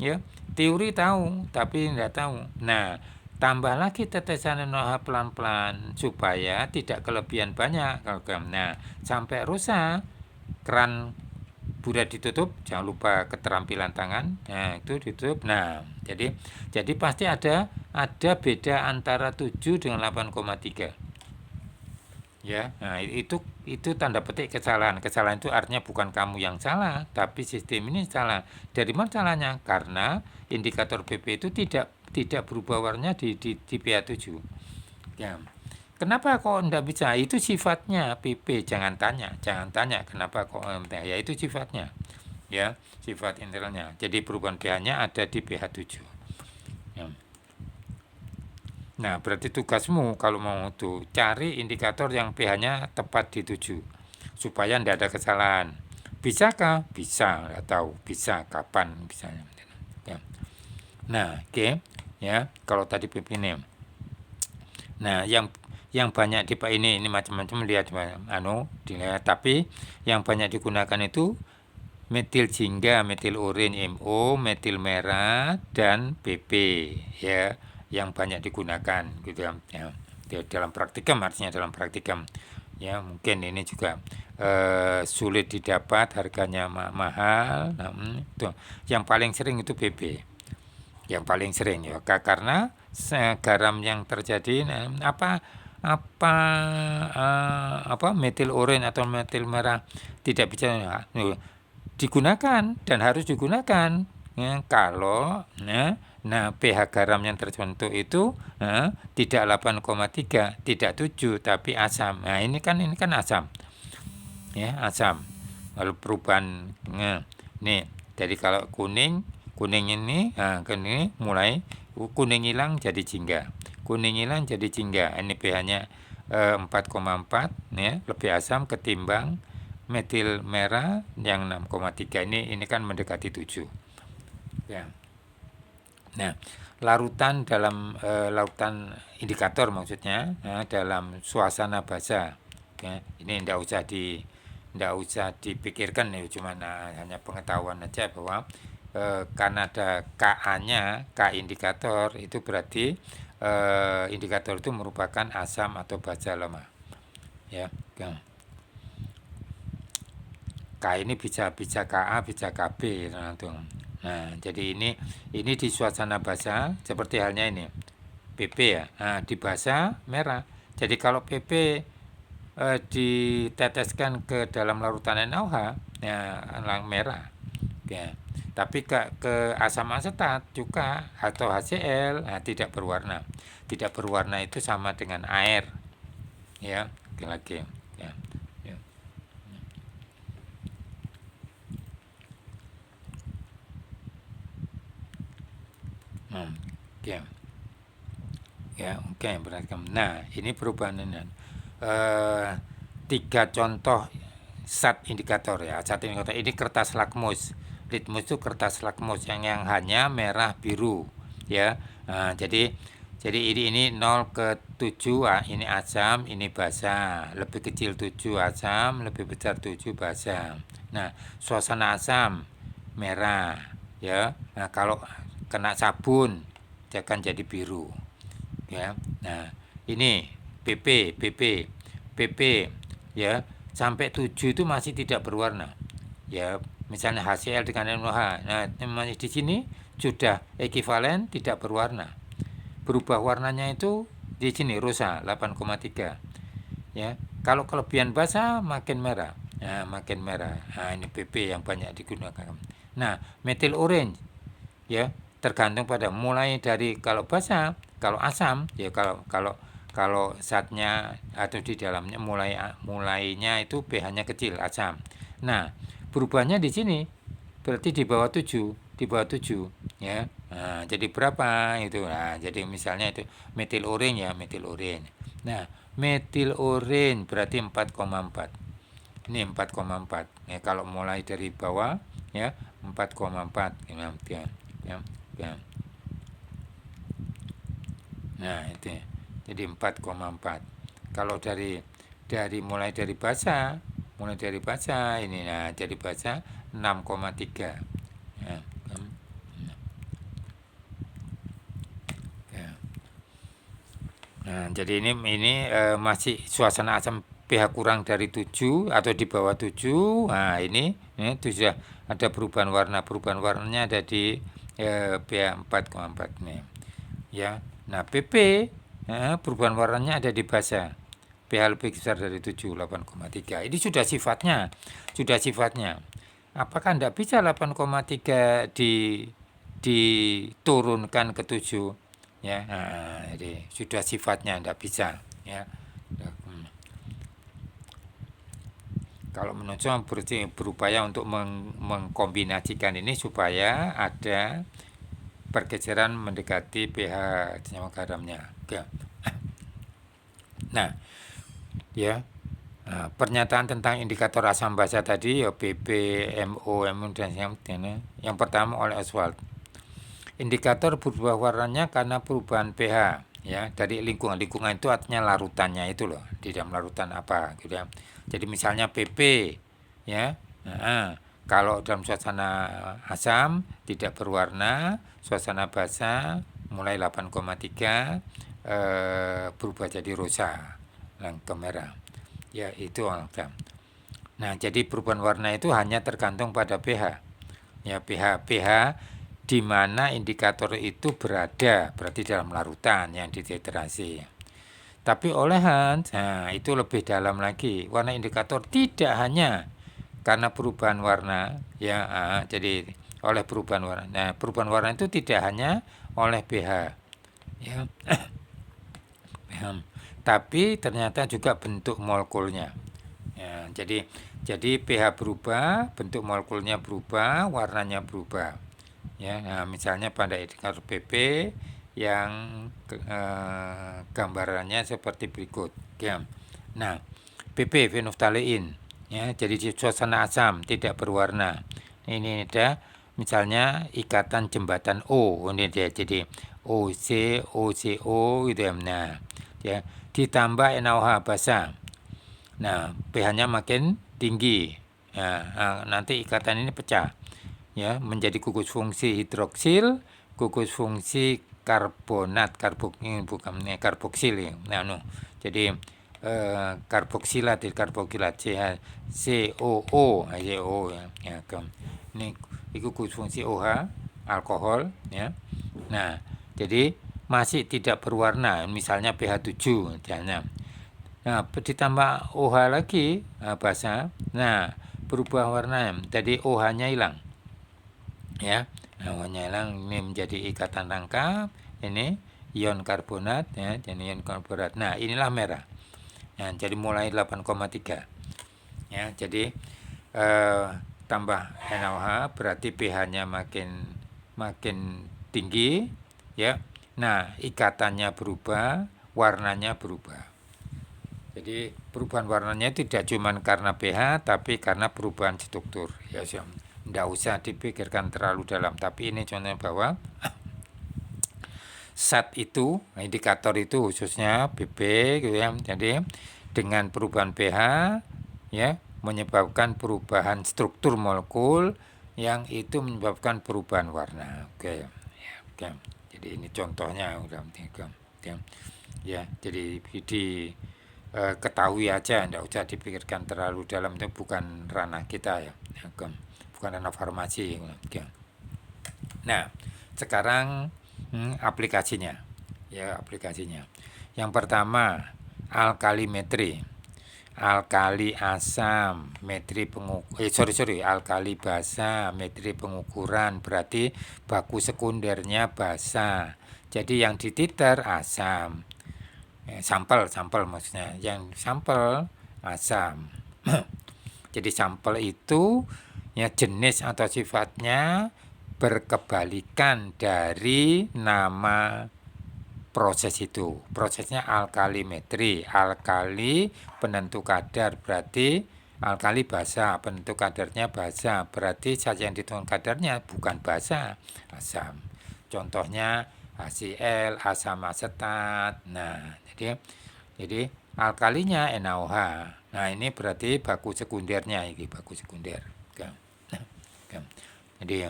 Ya, teori tahu, tapi tidak tahu. Nah, tambah lagi tetesan NaOH pelan-pelan supaya tidak kelebihan banyak. Nah, sampai rusak, keran bulat ditutup, jangan lupa keterampilan tangan. Nah, itu ditutup. Nah, jadi pasti ada beda antara 7 dengan 8,3. Ya, nah itu tanda petik kesalahan. Kesalahan itu artinya bukan kamu yang salah, tapi sistem ini salah. Dari mana salahnya? Karena indikator PP itu tidak berubah warnanya di pH7. Ya. Kenapa kok enggak bisa? Itu sifatnya PP, jangan tanya kenapa kok ya itu sifatnya. Ya, sifat internalnya. Jadi perubahan pH-nya ada di pH7. Ya. Nah, berarti tugasmu kalau mau tuh cari indikator yang pH-nya tepat di 7 supaya tidak ada kesalahan. Bisakah? Bisa, nggak tahu. Bisa, kapan misalnya. Ya. Nah, oke. Ya, kalau tadi PP ini. Nah, yang banyak di ini macam-macam lihat dilihat, tapi yang banyak digunakan itu metil jingga, metil urin MO, metil merah dan PP ya, yang banyak digunakan gitu ya. Dalam praktikum, artinya dalam praktikum ya, mungkin ini juga sulit didapat, harganya mahal. Nah, itu yang paling sering itu PP, yang paling sering ya, karena garam yang terjadi metil urin atau metil merah tidak bisa digunakan dan harus digunakan ya, kalau pH garam yang terbentuk itu tidak 8,3, tidak 7 tapi asam. Nah, ini kan asam ya, asam. Lalu perubahan nih, jadi kalau kuning ini ini mulai kuning hilang jadi jingga, ini pH-nya 4,4 ya, lebih asam ketimbang metil merah yang 6,3. Ini kan mendekati 7 ya. Nah, larutan dalam larutan indikator maksudnya dalam suasana basah ya, ini tidak usah dipikirkan ya, cuma hanya pengetahuan aja bahwa karena ada Ka-nya, K indikator itu berarti indikator itu merupakan asam atau basa lemah ya. K ini bisa Ka, bisa Kb. Nah, jadi ini di suasana basah seperti halnya ini PP ya. Nah, di basah merah. Jadi kalau PP diteteskan ke dalam larutan NaOH ya merah ya. Tapi ke asam asetat juga atau HCl tidak berwarna. Tidak berwarna itu sama dengan air ya. Lagi ya. Oke, berarti. Nah, ini perubahan ini. 3 contoh SAT indikator ya. SAT indikator ini kertas lakmus litmus itu kertas lakmus yang hanya merah biru, ya. Nah, jadi ini 0 ke 7, ini asam, ini basa. Lebih kecil 7 asam, lebih besar 7 basa. Nah, suasana asam merah, ya. Nah, kalau kena sabun dia akan jadi biru, ya. Nah, ini PP ya, sampai 7 itu masih tidak berwarna, ya. Misalnya HCl dengan NOH. Nah, di sini sudah ekivalen tidak berwarna. Berubah warnanya itu di sini rosa 8,3, ya. Kalau kelebihan basa makin merah. Nah, makin merah. Nah, ini PP yang banyak digunakan. Nah, metil orange, ya, tergantung pada mulai dari kalau basa, kalau asam, ya, kalau zatnya atau di dalamnya mulainya itu pH-nya kecil, asam. Nah, berubahnya di sini berarti di bawah 7, ya. Nah, jadi berapa itu? Nah, jadi misalnya itu metil orange, ya, metil orange. Nah, metil orange berarti 4,4. Ini 4,4. Ya, kalau mulai dari bawah, ya, 4,4, ya, ya, ya. Nah, itu. Jadi 4,4. Kalau mulai dari basa ini, nah, jadi basa 6,3. Ya, ya. Nah, jadi ini masih suasana asam pH kurang dari 7 atau di bawah 7. Nah, ini itu sudah ada perubahan warna. Perubahan warnanya ada di pH 4,4 nih. Ya. Nah, PP perubahan warnanya ada di basa. pH lebih besar dari 7, 8,3. Ini sudah sifatnya. Apakah tidak bisa 8,3 diturunkan ke 7? Ya, nah, jadi sudah sifatnya tidak bisa, ya. Kalau menurut saya berupaya untuk mengkombinasikan ini supaya ada pergeseran mendekati pH senyawa garamnya. Ya. Nah, ya, pernyataan tentang indikator asam basa tadi, ya, PP, MO, dan yang pertama oleh Oswald. Indikator berubah warnanya karena perubahan pH, ya, dari lingkungan itu artinya larutannya itu loh, di dalam larutan apa gitu, ya. Jadi misalnya PP, ya. Nah, kalau dalam suasana asam tidak berwarna, suasana basa mulai 8,3 berubah jadi rosa ke merah, ya, itu asam. Nah, jadi perubahan warna itu hanya tergantung pada pH, ya, pH di mana indikator itu berada, berarti dalam larutan yang dititrasi. Tapi oleh Hans, nah, itu lebih dalam lagi. Warna indikator tidak hanya karena perubahan warna, ya, jadi oleh perubahan warna. Nah, perubahan warna itu tidak hanya oleh pH, ya, tapi ternyata juga bentuk molekulnya. Ya, jadi pH berubah, bentuk molekulnya berubah, warnanya berubah. Ya, nah, misalnya pada indikator PP yang gambarannya seperti berikut, ya. Nah, PP fenolftalein, ya, jadi suasana asam tidak berwarna. Ini ada misalnya ikatan jembatan O, ini dia, jadi OC OCO gitu, ya. Nah, ya, ditambah NaOH basa. Nah, pH-nya makin tinggi. Nah, nanti ikatan ini pecah, ya, menjadi gugus fungsi hidroksil, gugus fungsi karbonat, karboksil, ya. Nah, jadi karboksilat COO, ya, ini gugus fungsi OH, alkohol, ya. Nah, jadi masih tidak berwarna, misalnya pH 7 misalnya. Nah, ditambah OH lagi, basa. Nah, berubah warna, jadi OH-nya hilang, ya. Nah, OH-nya hilang, ini menjadi ikatan rangka, ini ion karbonat, ya, jadi ion karbonat. Nah, inilah merah. Nah, jadi mulai 8,3, ya. Jadi tambah NaOH berarti pH-nya makin tinggi, ya. Nah, ikatannya berubah, warnanya berubah. Jadi perubahan warnanya tidak cuma karena pH, tapi karena perubahan struktur, ya. Nggak usah dipikirkan terlalu dalam, tapi ini contohnya bahwa SAT itu, indikator itu khususnya BB gitu ya. Jadi dengan perubahan pH ya menyebabkan perubahan struktur molekul yang itu menyebabkan perubahan warna. Oke. Ya, oke. Jadi ini contohnya udah oke. Ya, jadi ketahui aja, enggak usah dipikirkan terlalu dalam, itu bukan ranah kita ya. Oke. Bukan ranah farmasi. Oke. Nah, sekarang aplikasinya. Ya, aplikasinya. Yang pertama, alkalimetri. Alkali asam, metri alkali basa, metri pengukuran, berarti baku sekundernya basa. Jadi yang dititer asam. Sampel maksudnya. Yang sampel asam. Jadi sampel itu ya jenis atau sifatnya berkebalikan dari nama proses itu. Prosesnya alkalimetri. Alkali penentu kadar, berarti alkali basa, penentu kadarnya basa, berarti zat yang ditentukan kadarnya bukan basa, asam. Contohnya HCl, asam asetat. Nah, jadi alkalinya NaOH. Nah, ini berarti baku sekundernya, ini baku sekunder. Oke. Jadi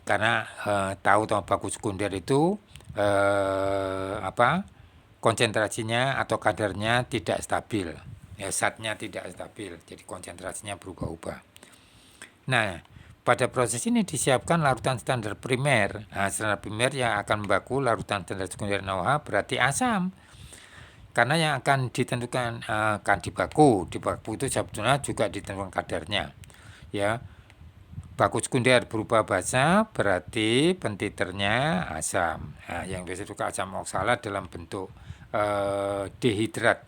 karena tahu baku sekunder itu konsentrasinya atau kadarnya tidak stabil, ya zatnya tidak stabil, jadi konsentrasinya berubah-ubah. Nah, pada proses ini disiapkan larutan standar primer. Nah, standar primer yang akan membaku larutan standar sekunder NaOH berarti asam. Karena yang akan ditentukan akan dibaku itu sebetulnya juga ditentukan kadarnya. Ya. Baku sekunder berubah basa berarti pentiternya asam. Nah, yang biasa juga asam oksalat dalam bentuk dehidrat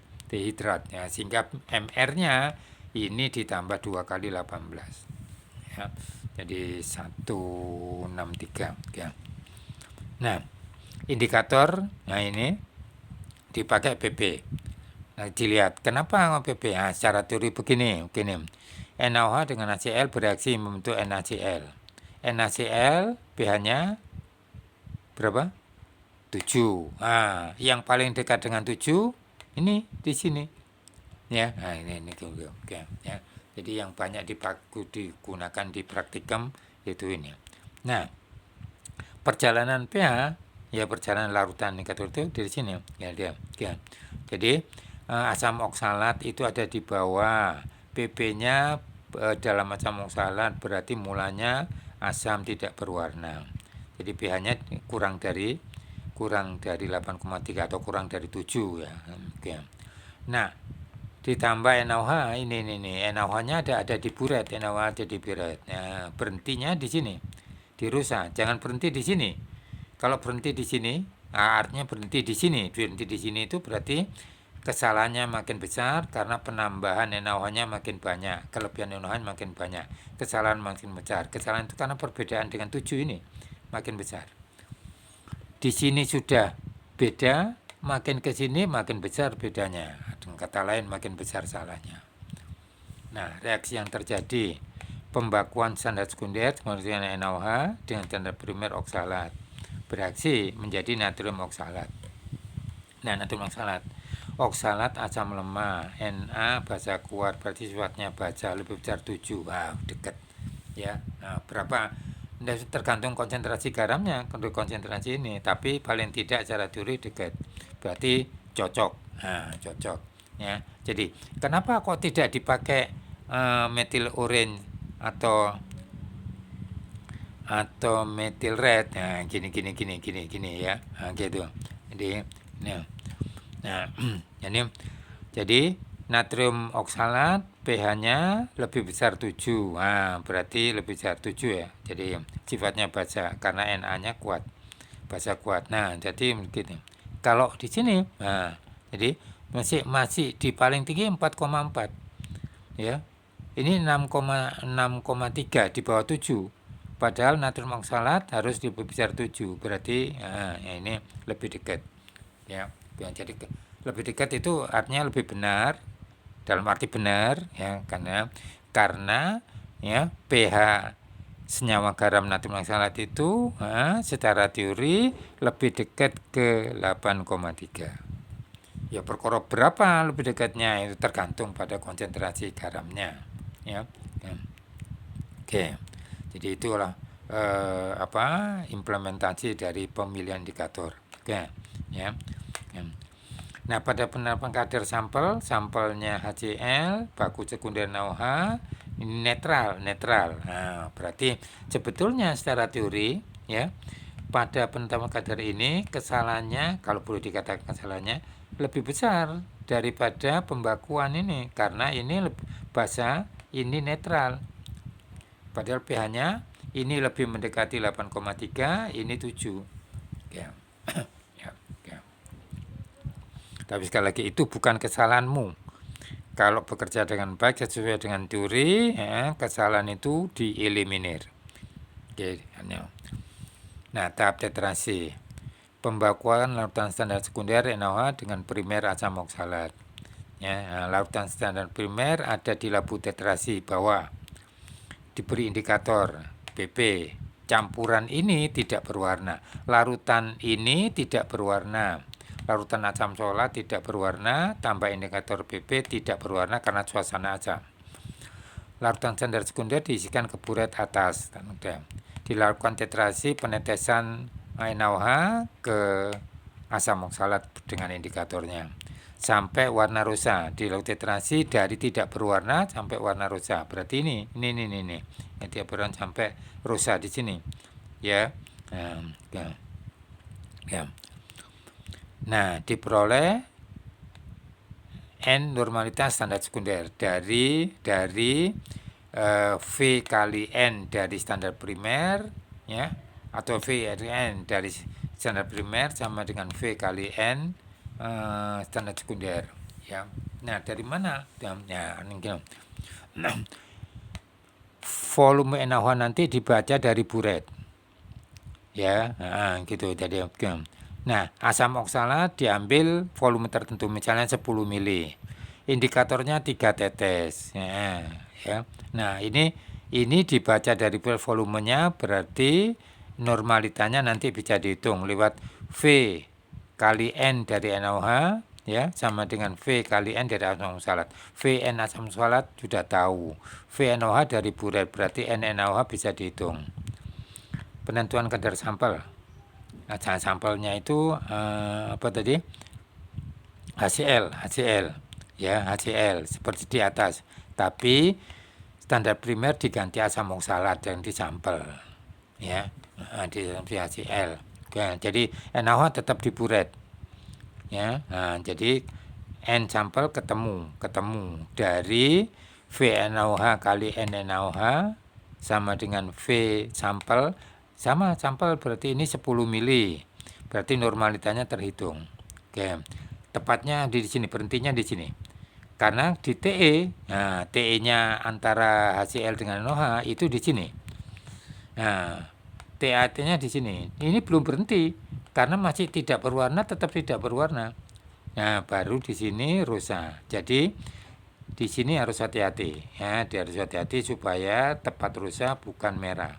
ya, sehingga MR-nya ini ditambah 2 kali 18 ya, jadi 163 ya. Nah, indikator, nah ini dipakai PP. Nah, dilihat kenapa PP? Nah, secara teori begini. NaOH dengan NaCl bereaksi membentuk NaCl. NaCl pH-nya berapa? 7. Nah, yang paling dekat dengan 7 ini di sini. Ya, nah ini oke ya. Jadi yang banyak digunakan di praktikum itu ini. Nah, perjalanan pH ya, perjalanan larutan indikator itu dari sini ya dia. Jadi asam oksalat itu ada di bawah. PP-nya dalam asam oksalat berarti mulanya asam tidak berwarna. Jadi pH-nya kurang dari 8,3 atau kurang dari 7 ya. Oke. Nah, ditambah NaOH ini NaOH-nya ada di buret, NaOH ada di buret. Nah, berhentinya di sini. Di rusa, jangan berhenti di sini. Kalau berhenti di sini, artinya berhenti di sini. Berhenti di sini itu berarti kesalahannya makin besar karena penambahan NaOH-nya makin banyak, kelebihan NaOH makin banyak, kesalahan makin besar. Kesalahan itu karena perbedaan dengan 7 ini makin besar. Di sini sudah beda, makin ke sini makin besar bedanya. Dengan kata lain makin besar salahnya. Nah, reaksi yang terjadi pembakuan standar sekunder dengan NaOH dengan standar primer oksalat bereaksi menjadi natrium oksalat. Nah, natrium oksalat asam lemah, Na basa kuat, berarti sifatnya basa, lebih besar 7. Dekat ya. Nah, berapa tergantung konsentrasi garamnya, konsentrasi ini, tapi paling tidak secara teori dekat, berarti cocok. Cocok ya. Jadi kenapa kok tidak dipakai methyl orange atau methyl red? Nah, gini ya. Nah, gitu. Jadi jadi natrium oksalat pH-nya lebih besar 7. Nah, berarti lebih besar 7 ya. Jadi sifatnya basa karena Na-nya kuat. Basa kuat. Nah, jadi begini. Kalau di sini, nah, jadi masih di paling tinggi 4,4. Ya. Ini 6,3 di bawah 7. Padahal natrium oksalat harus lebih besar 7. Berarti ya ini lebih dekat. Ya. Jadi lebih dekat itu artinya lebih benar, dalam arti benar ya, karena karena ya pH senyawa garam natrium oksalat itu secara teori lebih dekat ke 8,3. Ya perkara berapa lebih dekatnya itu tergantung pada konsentrasi garamnya. Ya. Oke. Jadi itulah implementasi dari pemilihan indikator. Oke. Ya. Nah, pada penerapan kadar sampelnya HCl, baku sekunder NaOH, ini netral. Nah, berarti sebetulnya secara teori, ya, pada penetapan kadar ini kesalahannya, kalau boleh dikatakan kesalahannya, lebih besar daripada pembakuan ini, karena ini basa, ini netral. Padahal pH-nya ini lebih mendekati 8,3, ini 7. Ya. Tapi sekali lagi itu bukan kesalahanmu. Kalau bekerja dengan baik sesuai dengan teori, kesalahan itu dieliminir. Oke, nah, tahap tetrasi. Pembakuan larutan standar sekunder NaOH dengan primer asam oksalat. Ya, larutan standar primer ada di labu tetrasi bawah. Diberi indikator PP. Campuran ini tidak berwarna. Larutan ini tidak berwarna. Larutan asam solat tidak berwarna, tambah indikator PP tidak berwarna karena suasana asam. Larutan standar sekunder diisikan ke buret atas. Dilakukan tetrasi penetesan NaOH ke asam oksalat dengan indikatornya. Sampai warna rosa. Dilakukan tetrasi dari tidak berwarna sampai warna rosa. Berarti ini. Yang tidak berwarna sampai rosa di sini. Ya. Nah, diperoleh N normalitas standar sekunder dari V kali N dari standar primer, ya, atau V N dari standar primer sama dengan V kali N standar sekunder, ya. Nah, dari mana? Nah, volume NaOH nanti dibaca dari buret, ya, gitu. Jadi nah, asam oksalat diambil volume tertentu, misalnya 10 mili. Indikatornya 3 tetes. Ya. Nah, ini dibaca dari volumenya, berarti normalitanya nanti bisa dihitung lewat V kali N dari NaOH, ya, sama dengan V kali N dari asam oksalat. Vn asam oksalat sudah tahu. V NaOH dari buret, berarti N NaOH bisa dihitung. Penentuan kadar sampel. Nah, sampelnya itu apa tadi? HCl, ya, HCl seperti di atas. Tapi standar primer diganti asam oksalat yang disampel, ya, di HCl. Oke, jadi NaOH tetap di buret, ya. Nah, jadi N sampel ketemu dari V NaOH kali N NaOH sama dengan V sampel. Sama sampel berarti ini 10 mili. Berarti normalitanya terhitung. Oke. Tepatnya di sini, berhentinya di sini. Karena di TE, nah TE-nya antara HCl dengan NaOH itu di sini. Nah, TAT-nya di sini. Ini belum berhenti karena masih tidak berwarna, tetap tidak berwarna. Nah, baru di sini rosa. Jadi di sini harus hati-hati, ya, harus hati-hati supaya tepat rosa bukan merah.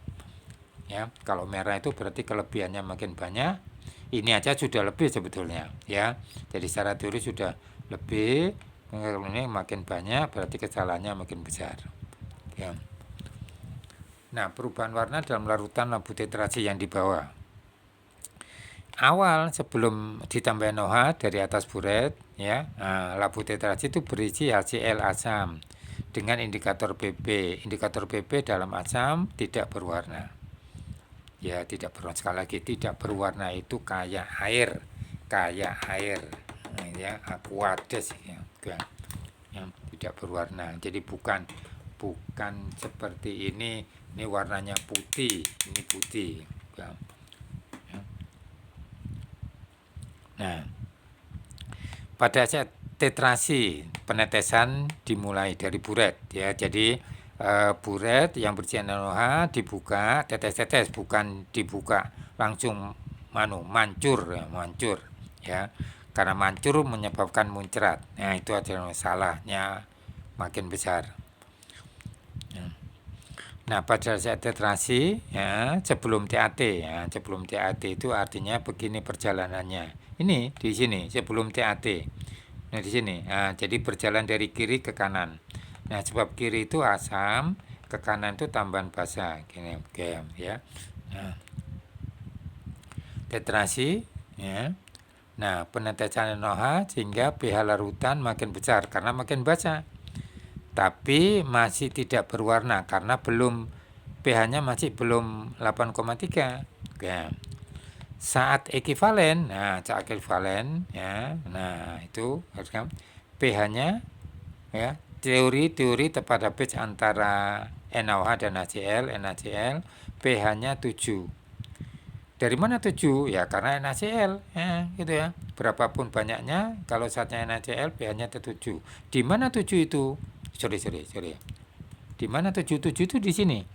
Ya, kalau merah itu berarti kelebihannya makin banyak. Ini aja sudah lebih sebetulnya, ya. Jadi secara teori sudah lebih. Kalau ini makin banyak berarti kesalahannya makin besar. Ya. Nah, perubahan warna dalam larutan labu tetrasi yang di bawah. Awal sebelum ditambah NaOH dari atas buret, ya, labu tetrasi itu berisi HCl asam dengan indikator PP. Indikator PP dalam asam tidak berwarna. Ya, tidak berwarna. Sekali lagi, tidak berwarna itu kayak air, ya, aqueous, ya, yang tidak berwarna. Jadi bukan seperti ini warnanya putih, ini putih, ya. Nah, pada saat tetrasi penetesan dimulai dari buret, ya. Jadi buret yang berisi NaOH dibuka tetes-tetes, bukan dibuka langsung mancur, ya, karena mancur menyebabkan muncrat. Nah, itu adalah salahnya makin besar. Nah, pada saat tetrasi, ya, sebelum TAT, ya, sebelum TAT itu artinya begini perjalanannya. Ini di sini sebelum TAT. Nah, di sini. Nah, jadi berjalan dari kiri ke kanan. Nah, sebab kiri itu asam, ke kanan itu tambahan basa. Gini, oke, ya. Nah, tetrasi, ya. Nah, penetesan NaOH sehingga pH larutan makin besar karena makin basa. Tapi masih tidak berwarna karena belum pH-nya masih belum 8,3. Ya. Saat ekivalen, nah saat ekivalen ya, nah itu pH-nya ya, teori tepat habis antara NaOH dan NaCl pH-nya 7. Dari mana 7? Ya karena NaCl, ya, gitu ya. Berapapun banyaknya, kalau saatnya NaCl pH-nya 7. Di mana 7 itu? Sorry. Di mana 7 itu di sini.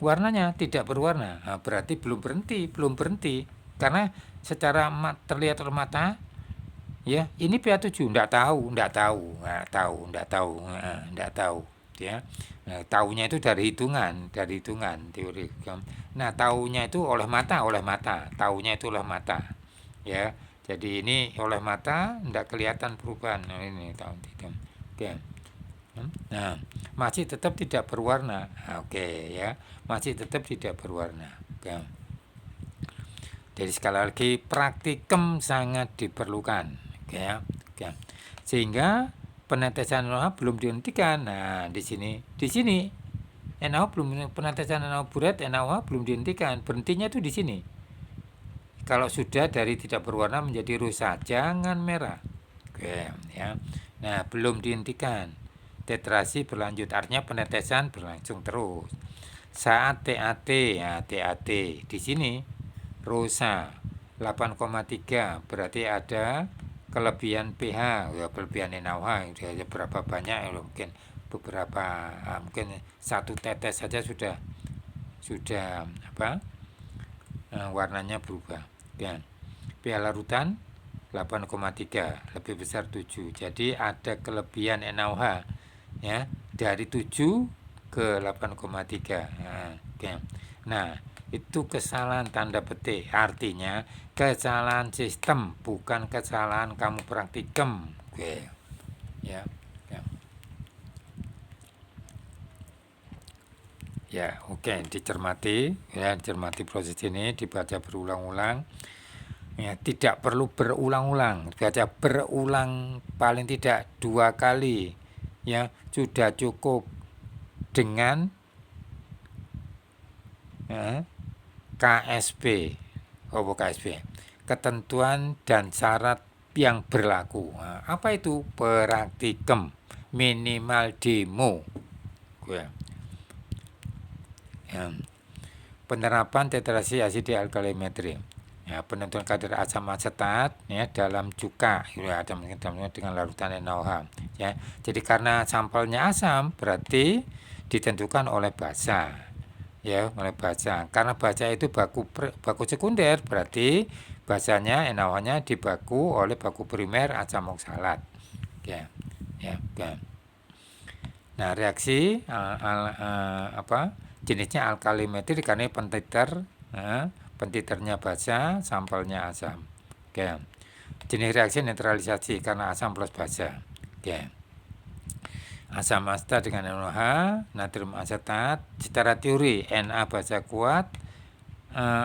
Warnanya tidak berwarna. Nah, berarti belum berhenti. Karena secara terlihat oleh mata, ya, ini pH 7, enggak tahu. Ya. Nah, taunya itu dari hitungan teori. Nah, taunya itu oleh mata. Taunya itu oleh mata. Ya. Jadi ini oleh mata enggak kelihatan perubahan. Nah, ini tahun itu. Oke. Nah, masih tetap tidak berwarna. Oke, ya. Masih tetap tidak berwarna. Oke. Jadi sekali lagi praktikum sangat diperlukan. Oke, ya. Oke. Sehingga penetesan NaOH belum dihentikan. Nah, di sini NaOH belum, penetesan NaOH buret, NaOH belum dihentikan. Berhentinya itu di sini. Kalau sudah dari tidak berwarna menjadi rusak, jangan merah. Oke, ya. Nah, belum dihentikan. Tetrasi berlanjut, artinya penetesan berlangsung terus. Saat TAT, ya TAT di sini rusa 8,3, berarti ada kelebihan pH, ya kelebihan NaOH, berapa banyak ya, mungkin beberapa, mungkin satu tetes saja sudah apa, warnanya berubah. Dan pH larutan 8,3 lebih besar 7, jadi ada kelebihan NaOH ya dari 7 ke 8,3. Nah, itu kesalahan tanda petik, artinya kesalahan sistem, bukan kesalahan kamu praktikum. Oke. Ya. Ya, oke, dicermati proses ini, dibaca berulang-ulang. Ya, tidak perlu berulang-ulang, baca berulang paling tidak 2 kali. Ya, sudah cukup dengan KSP, ketentuan dan syarat yang berlaku. Nah, apa itu? Praktikum, minimal demo. Ya. Penerapan tetrasi asid alkalimetri. Ya, penentuan kadar asam asetat ya dalam cuka, ya, dengan larutan NaOH. Ya, jadi karena sampelnya asam, berarti ditentukan oleh basa. Ya, oleh basa. Karena basa itu baku sekunder, berarti basanya NaOH-nya dibaku oleh baku primer asam oksalat. Ya, ya. Nah, reaksi jenisnya alkalimetri karena pentiternya basa, sampelnya asam. Oke. Jenis reaksi netralisasi karena asam plus basa. Oke. Asam asetat dengan NaOH, natrium asetat, secara teori Na basa kuat,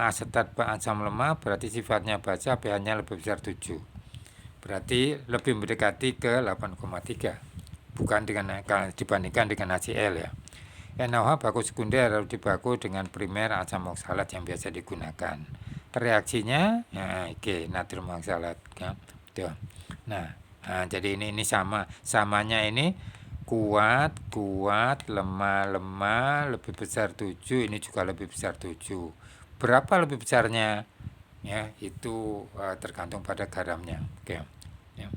asetat asam lemah, berarti sifatnya basa, pH-nya lebih besar 7. Berarti lebih mendekati ke 8,3. Bukan dibandingkan dengan HCl ya. NaOH baku sekunder harus dibaku dengan primer asam oksalat yang biasa digunakan. Reaksinya natrium oksalat ya. Tuh. Nah, jadi ini samanya ini kuat, lemah, lebih besar 7, ini juga lebih besar 7. Berapa lebih besarnya? Ya, itu tergantung pada garamnya. Oke. Ya.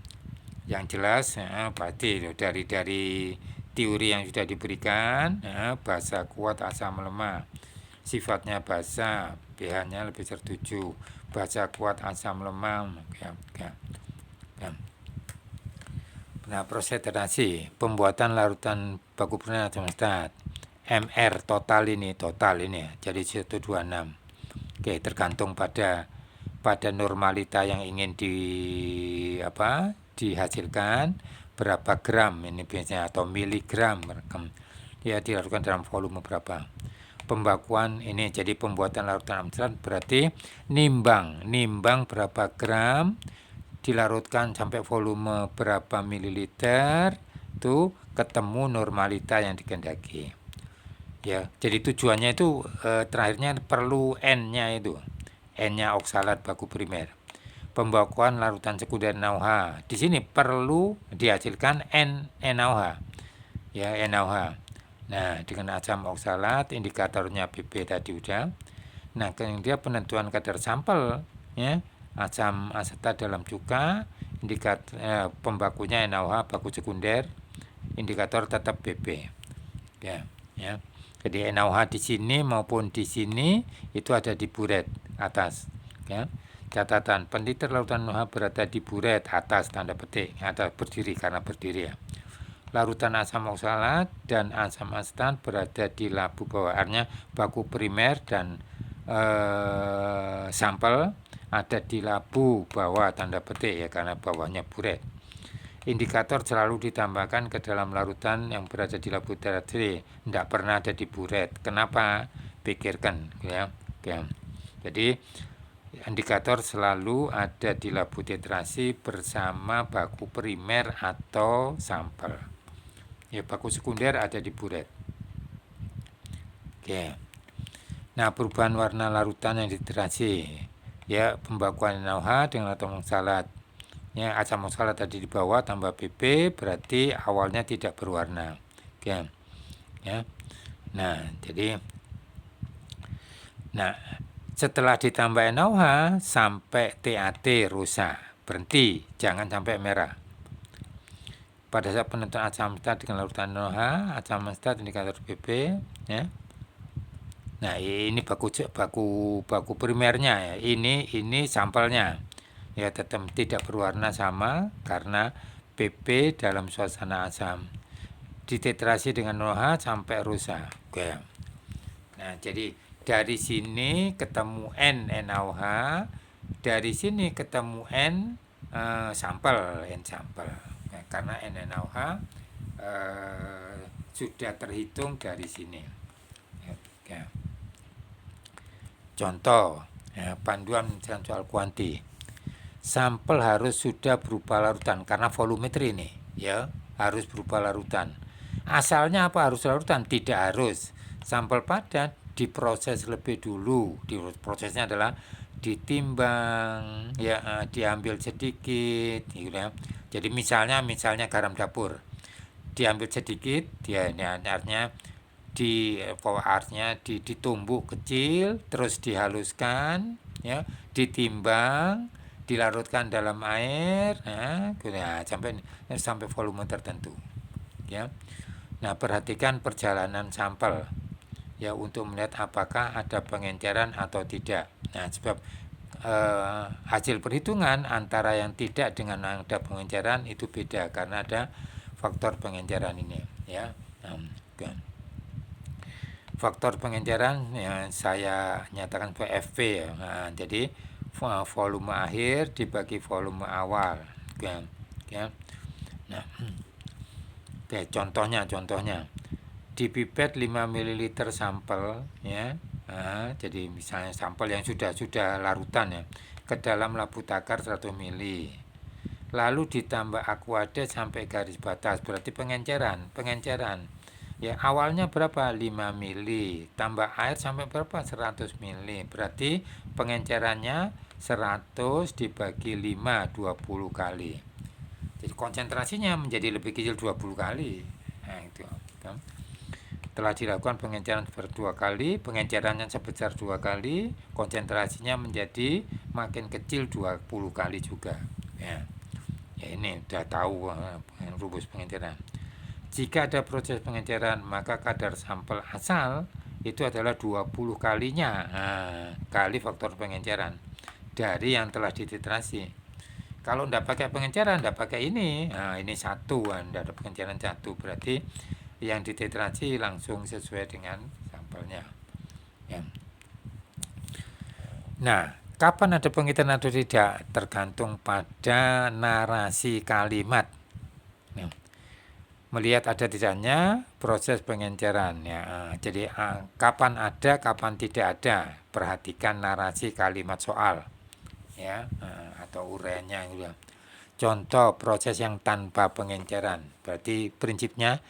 Yang jelas pasti dari teori yang sudah diberikan, basa kuat asam lemah, sifatnya basa, pH-nya lebih besar 7, basa kuat asam lemah. Nah, proses tetrasi, pembuatan larutan baku primer asam asetat. MR total ini ya. Jadi 126. Oke, tergantung pada normalita yang ingin dihasilkan, berapa gram ini biasanya, atau miligram ya, dilakukan dalam volume berapa. Pembakuan ini jadi pembuatan larutan asetat berarti nimbang berapa gram dilarutkan sampai volume berapa mililiter, itu ketemu normalita yang dikehendaki. Ya, jadi tujuannya itu terakhirnya perlu N-nya itu. N-nya oksalat baku primer. Pembakuan larutan sekunder NaOH. Di sini perlu dihasilkan NaOH. Ya, NaOH. Nah, dengan asam oksalat, indikatornya PP tadi udah. Nah, kemudian penentuan kadar sampel, ya, asam asetat dalam cuka, indikator pembakunya NaOH baku sekunder, indikator tetap PP. Ya, ya. Jadi NaOH di sini maupun di sini itu ada di buret atas. Ya. Catatan, peneliti larutan NaOH berada di buret atas, tanda petik, atas berdiri karena berdiri ya. Larutan asam oksalat dan asam asetat berada di labu bawah, artinya baku primer dan sampel ada di labu bawah, tanda petik ya, karena bawahnya buret. Indikator selalu ditambahkan ke dalam larutan yang berada di labu tetrasi, tidak pernah ada di buret. Kenapa? Pikirkan ya. Jadi indikator selalu ada di labu tetrasi bersama baku primer atau sampel. Ya, baku sekunder ada di buret. Oke. Nah, perubahan warna larutan yang ditetrasi, ya, pembakuan NaOH dengan asam oksalat. Ya, asam oksalat tadi di bawah tambah PP berarti awalnya tidak berwarna. Oke. Ya. Nah, jadi setelah ditambah NaOH sampai TAT rusak, berhenti, jangan sampai merah. Pada saat penentuan asam asetat dengan larutan NaOH, asam asetat indikator PP, ya. Nah, ini baku primernya ya. Ini sampelnya. Ya, tetap tidak berwarna sama karena PP dalam suasana asam. Ditetrasi dengan NaOH sampai rusak. Oke. Nah, jadi dari sini ketemu NaOH, dari sini ketemu sampel. Nah, karena NaOH sudah terhitung dari sini. Oke. Contoh, ya, panduan soal kuanti. Sampel harus sudah berupa larutan karena volumetri ini, ya, harus berupa larutan. Asalnya apa harus larutan? Tidak harus. Sampel padat diproses lebih dulu. Prosesnya adalah ditimbang, ya, diambil sedikit, gitu ya. Jadi misalnya garam dapur, diambil sedikit, dia ini artinya ditumbuk kecil, terus dihaluskan, ya, ditimbang, dilarutkan dalam air, sampai volume tertentu, ya. Nah, perhatikan perjalanan sampel, ya, untuk melihat apakah ada pengenceran atau tidak. Nah, sebab hasil perhitungan antara yang tidak dengan yang ada pengenceran itu beda karena ada faktor pengenceran ini, ya. Faktor pengenceran yang saya nyatakan sebagai FV ya. Nah, jadi volume akhir dibagi volume awal. Ya. Nah, oke, contohnya di pipet 5 ml sampel, ya. Nah, jadi misalnya sampel yang sudah larutan ya, ke dalam labu takar 100 ml. Lalu ditambah aquadet sampai garis batas, berarti pengenceran. Ya, awalnya berapa? 5 mili. Tambah air sampai berapa? 100 mili. Berarti pengencerannya 100 dibagi 5, 20 kali. Jadi konsentrasinya menjadi lebih kecil 20 kali. Nah, itu. Telah dilakukan pengenceran berdua kali, pengencerannya sebesar 2 kali, konsentrasinya menjadi makin kecil 20 kali juga. Ya, ini sudah tahu rumus pengenceran. Jika ada proses pengenceran, maka kadar sampel asal itu adalah 20 kalinya kali faktor pengenceran dari yang telah dititrasi. Kalau tidak pakai pengenceran, tidak pakai ini, ini 1, tidak ada pengenceran 1, berarti yang dititrasi langsung sesuai dengan sampelnya. Ya. Nah, kapan ada pengitiran atau tidak tergantung pada narasi kalimat. Ya. Melihat ada tidaknya proses pengenceran. Ya. Jadi kapan ada, kapan tidak ada. Perhatikan narasi kalimat soal, ya, atau uraiannya. Gitu. Contoh proses yang tanpa pengenceran, berarti prinsipnya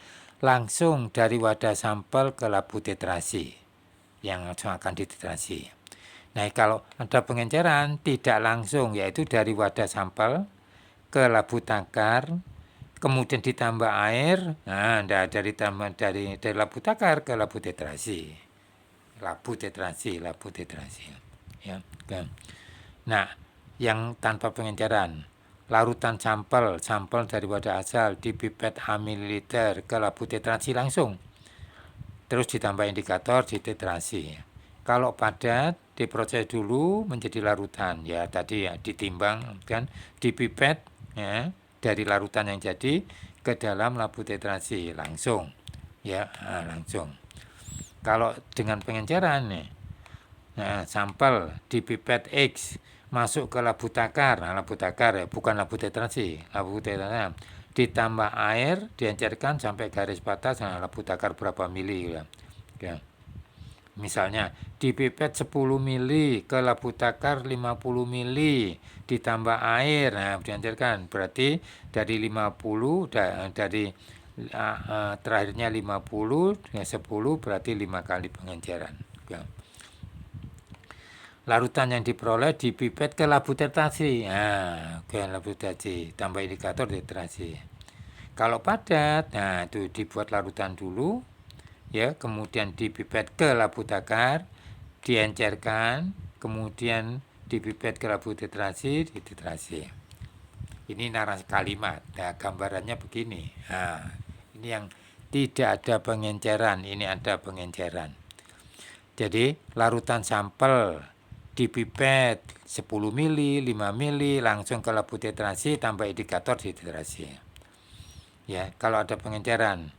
langsung dari wadah sampel ke labu titrasi yang langsung akan dititrasi. Nah, kalau ada pengenceran tidak langsung, yaitu dari wadah sampel ke labu takar, kemudian ditambah air, nah dari labu takar ke labu titrasi, ya. Nah, yang tanpa pengenceran, larutan sampel dari wadah asal dipipet ml ke labu titrasi langsung, terus ditambah indikator dititrasi. Kalau padat diproses dulu menjadi larutan, ya tadi ya ditimbang kan, dipipet ya dari larutan yang jadi ke dalam labu titrasi langsung, ya langsung. Kalau dengan pengenceran nih, nah, sampel dipipet X masuk ke labu takar, nah, labu takar ya, bukan labu titrasi, labu titrasi ditambah air, diencerkan sampai garis batas, nah, labu takar berapa mili ya. Ya. Misalnya dipipet 10 mili ke labu takar 50 mili ditambah air, nah diencerkan berarti dari 50 dari terakhirnya 50 ya 10 berarti 5 kali pengenceran. Ya. Larutan yang diperoleh dipipet ke labu titrasi. Nah, ke labu titrasi, tambah indikator titrasi. Kalau padat, nah itu dibuat larutan dulu, ya, kemudian dipipet ke labu takar, diencerkan, kemudian dipipet ke labu titrasi, dititrasi. Ini narasi kalimat. Nah, gambarannya begini. Nah, ini yang tidak ada pengenceran, ini ada pengenceran. Jadi larutan sampel dipipet 10 mili, 5 mili langsung ke labu titrasi tambah indikator titrasi. Ya, kalau ada pengenceran,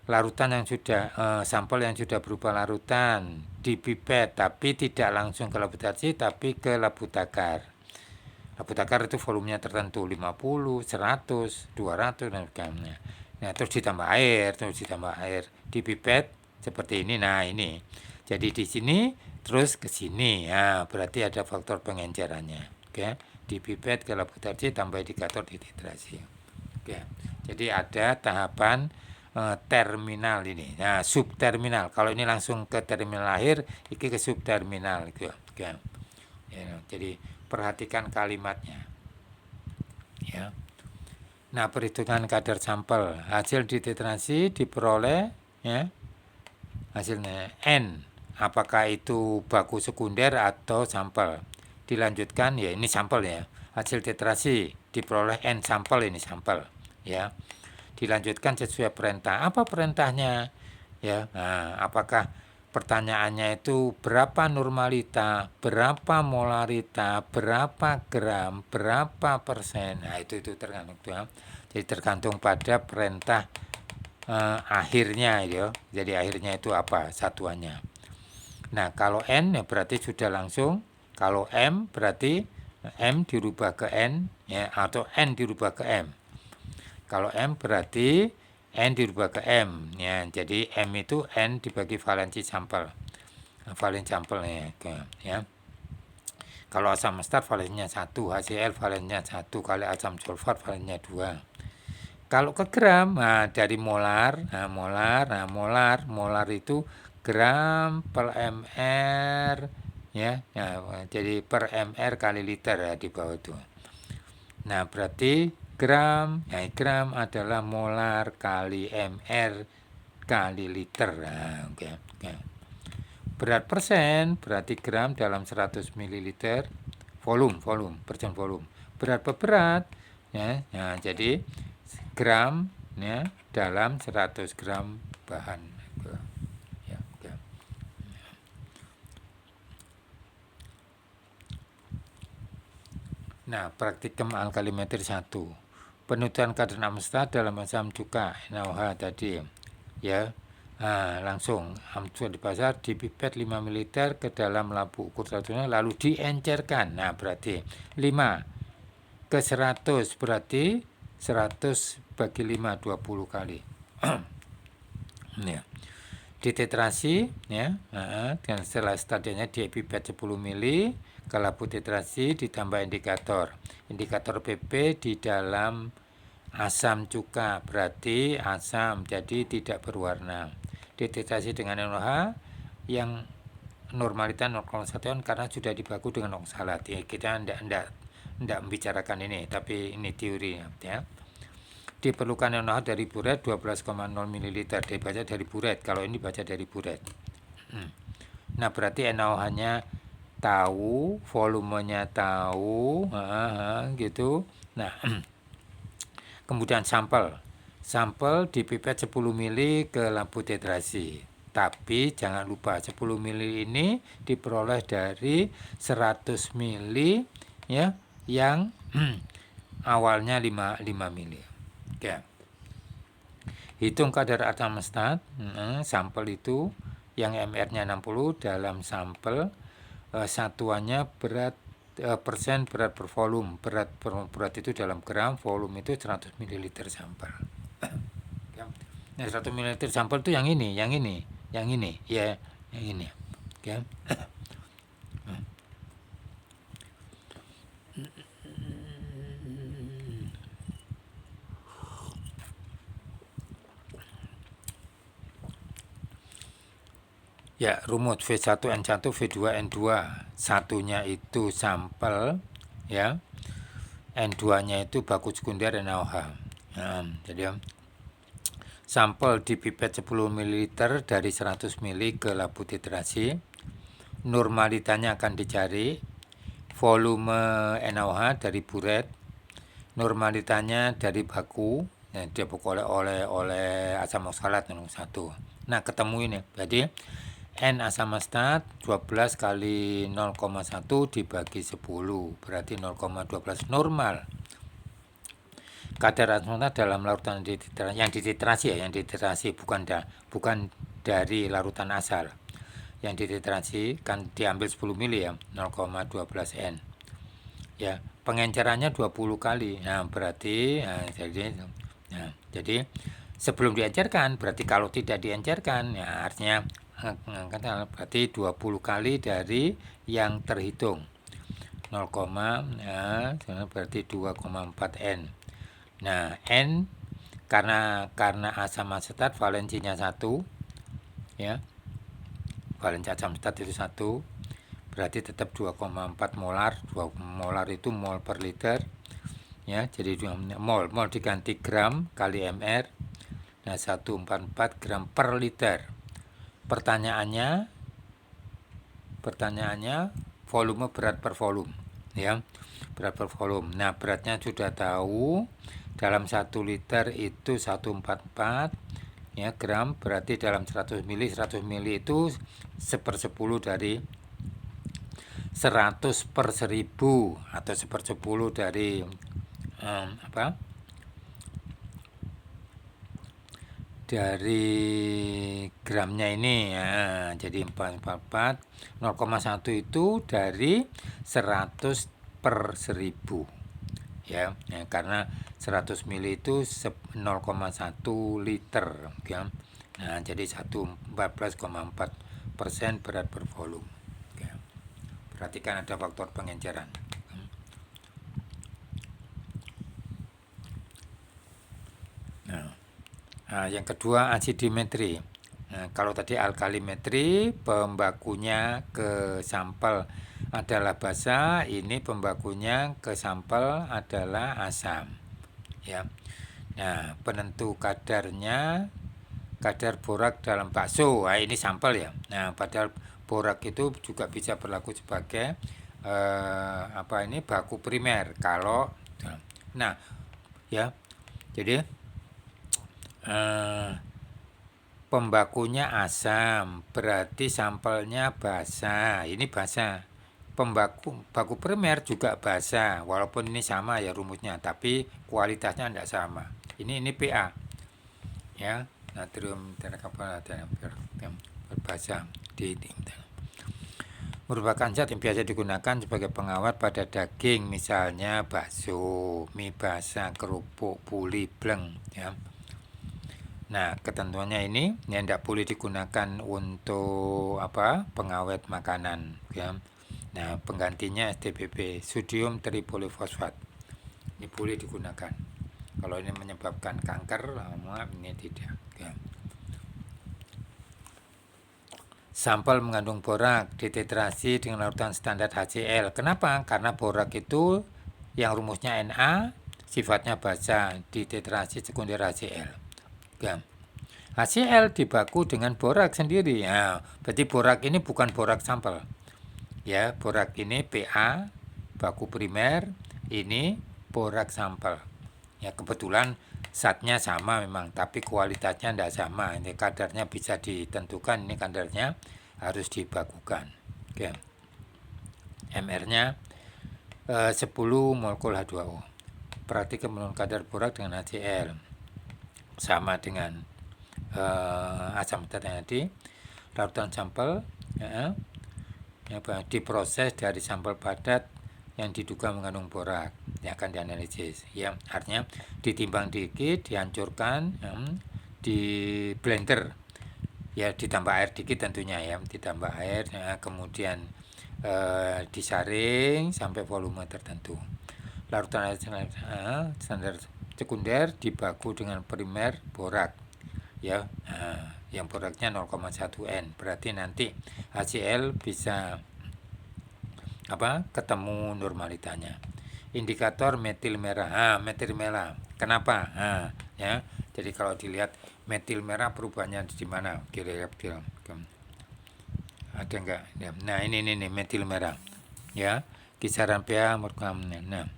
larutan yang sudah sampel yang sudah berupa larutan dipipet tapi tidak langsung ke labu titrasi tapi ke labu takar. Labu takar itu volumenya tertentu 50, 100, 200 dan sebagainya. Nah, terus ditambah air, dipipet seperti ini. Nah, ini. Jadi di sini terus ke sini, ya berarti ada faktor pengencerannya. Oke, dipipet ke labu titrasi tambah indikator dititrasi. Oke, jadi ada tahapan terminal ini. Nah, subterminal. Kalau ini langsung ke terminal akhir, ini ke subterminal. Gitu. Oke. Ya, jadi perhatikan kalimatnya. Ya. Nah, perhitungan kadar sampel, hasil dititrasi diperoleh, ya, hasilnya N. Apakah itu baku sekunder atau sampel? Dilanjutkan, ya ini sampel ya. Hasil titrasi diperoleh N sampel, ini sampel, ya. Dilanjutkan sesuai perintah. Apa perintahnya? Ya, nah, apakah pertanyaannya itu berapa normalita, berapa molarita, berapa gram, berapa persen? Nah, itu tergantung ya. Jadi tergantung pada perintah akhirnya ya. Jadi akhirnya itu apa satuannya. Nah, kalau N ya berarti sudah langsung. Kalau M berarti M dirubah ke N ya, atau N dirubah ke M. Kalau M berarti N dirubah ke M ya. Jadi M itu N dibagi valensi sampel. Valensi sampelnya ya. Kalau asam astat valensinya 1, HCl valensinya 1, kali asam sulfat valensinya 2. Kalau ke gram, nah dari molar, molar itu gram per mr ya, jadi per mr kali liter ya di bawah itu. Nah, berarti gram adalah molar kali mr kali liter. Nah, oke. Berat persen berarti gram dalam 100 ml, volume, persen volume. Berat per berat ya. Nah, jadi gram ya dalam 100 gram bahan. Ya, oke. Nah, praktikum alkalimetri 1. Penentuan kadar amstat dalam asam cuka NaOH tadi. ya. Langsung di pasar dipipet 5 ml ke dalam lampu ukur tradisional lalu diencerkan. Nah, berarti 5 ke 100 berarti 100 bagi 5 20 kali. Ya. Ditetrasi ya. Dan setelah stadiumnya dipipet 10 ml ke lampu tetrasi ditambah indikator. Indikator PP di dalam asam cuka berarti asam jadi tidak berwarna. Ditetrasi dengan NaOH yang normalitas 0,1 karena sudah dibaku dengan oksalat. Ya, kita tidak membicarakan ini, tapi ini teori ya. Diperlukan NaOH dari buret 12,0 ml dibaca dari buret. Kalau ini baca dari buret. Nah, berarti NaOH-nya tahu, volumenya tahu, gitu. Nah, kemudian sampel dipipet 10 ml ke lampu tetrasi. Tapi jangan lupa 10 ml ini diperoleh dari 100 ml ya yang awalnya 5 ml. Oke. Hitung kadar asam astat, sampel itu yang MR-nya 60 dalam sampel satuannya berat persen berat per volume. Berat itu dalam gram, volume itu 100 ml sampel. Nah, 100 ml sampel itu yang ini, ya, yang ini. Oke. Ya, rumus V1N1 V2N2. Satunya itu sampel ya. N2-nya itu baku sekunder NaOH. Jadi sampel dipipet 10 ml dari 100 ml ke lampu tetrasi. Normalitanya akan dicari. Volume NaOH dari buret. Normalitanya dari baku. Ya, dia baku oleh asam oksalat 1. Nah, ketemu ini. Jadi N asam astat 12 kali 0,1 dibagi 10 berarti 0,12 normal. Kadar asam astat dalam larutan yang ditetrasi bukan dari larutan asal. Yang ditetrasi kan diambil 10 ml ya, 0,12 N. Ya, pengencerannya 20 kali. Nah, berarti jadi sebelum diencerkan berarti kalau tidak diencerkan ya artinya berarti 20 kali dari yang terhitung 0, ya, berarti 2,4 N. Nah, N karena asam asetat valensinya 1 ya. Valensi asam asetat itu 1 berarti tetap 2,4 molar. 2 molar itu mol per liter ya. Jadi mol diganti gram kali mR. Nah, 144 gram per liter. Pertanyaannya volume berat per volume ya, berat per volume. Nah, beratnya sudah tahu dalam 1 liter itu 144 ya gram, berarti dalam 100 ml itu 1/10 dari 100 per 1000 atau 1/10 dari dari gramnya ini ya. Jadi 444 0,1 itu dari 100 per 1000 ya, karena 100 ml itu 0,1 liter ya. Nah, jadi 14,4% berat per volume ya. Perhatikan ada faktor pengenceran. Nah, yang kedua asidimetri. Nah, kalau tadi alkalimetri pembakunya ke sampel adalah basa, ini pembakunya ke sampel adalah asam. Ya. Nah, penentu kadarnya kadar borak dalam bakso. Nah, ini sampel ya. Nah, padahal borak itu juga bisa berlaku sebagai baku primer kalau ya. Jadi pembakunya asam, berarti sampelnya basa. Ini basa. Baku primer juga basa, walaupun ini sama ya rumusnya, tapi kualitasnya tidak sama. Ini PA. Ya. natrium terakarbonat dan berbasa di merupakan zat yang biasa digunakan sebagai pengawet pada daging, misalnya bakso, mie basah, kerupuk, buli, bleng, ya. Nah, ketentuannya ini tidak boleh digunakan untuk pengawet makanan, ya. Nah, penggantinya STBP, sodium tripolifosfat. Ini boleh digunakan. Kalau ini menyebabkan kanker, ini tidak, ya. Sampel mengandung borak dititrasi dengan larutan standar HCl. Kenapa? Karena borak itu yang rumusnya Na, sifatnya basa, dititrasi sekunder HCl. Ya. HCl dibaku dengan borak sendiri. Ya, berarti borak ini bukan borak sampel. Ya, borak ini Pa, baku primer, ini borak sampel. Ya, kebetulan zatnya sama memang, tapi kualitasnya tidak sama. Ini kadarnya bisa ditentukan, ini kadarnya harus dibakukan. Oke. MR-nya 10 molekul H2O. Perhatikan menurut kadar borak dengan HCl. Sama dengan asam tadi. Larutan sampel diproses dari sampel padat yang diduga mengandung borak, yang akan dianalisis, ya. Artinya ditimbang dikit, dihancurkan, di blender, ya, ditambah air dikit tentunya, ya, ditambah air, kemudian disaring sampai volume tertentu. Larutan standar sekunder dibaku dengan primer borak, ya. Yang boraknya 0,1 N, berarti nanti HCl bisa ketemu normalitanya. Indikator metil merah. Metil merah. Kenapa? Ya. Jadi kalau dilihat metil merah perubahannya di mana? Kira-kira ada enggak? Nah, ini metil merah. Ya. Kisaran pH nah.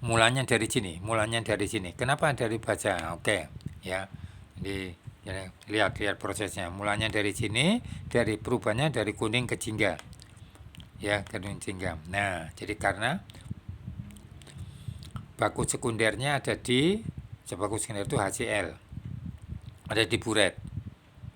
Mulanya dari sini. Kenapa dari basa? Oke, ya. Jadi lihat prosesnya. Mulanya dari sini, dari perubahannya dari kuning ke jingga. Ya, kuning jingga. Nah, jadi karena baku sekundernya ada di baku sekunder itu HCl. Ada di buret.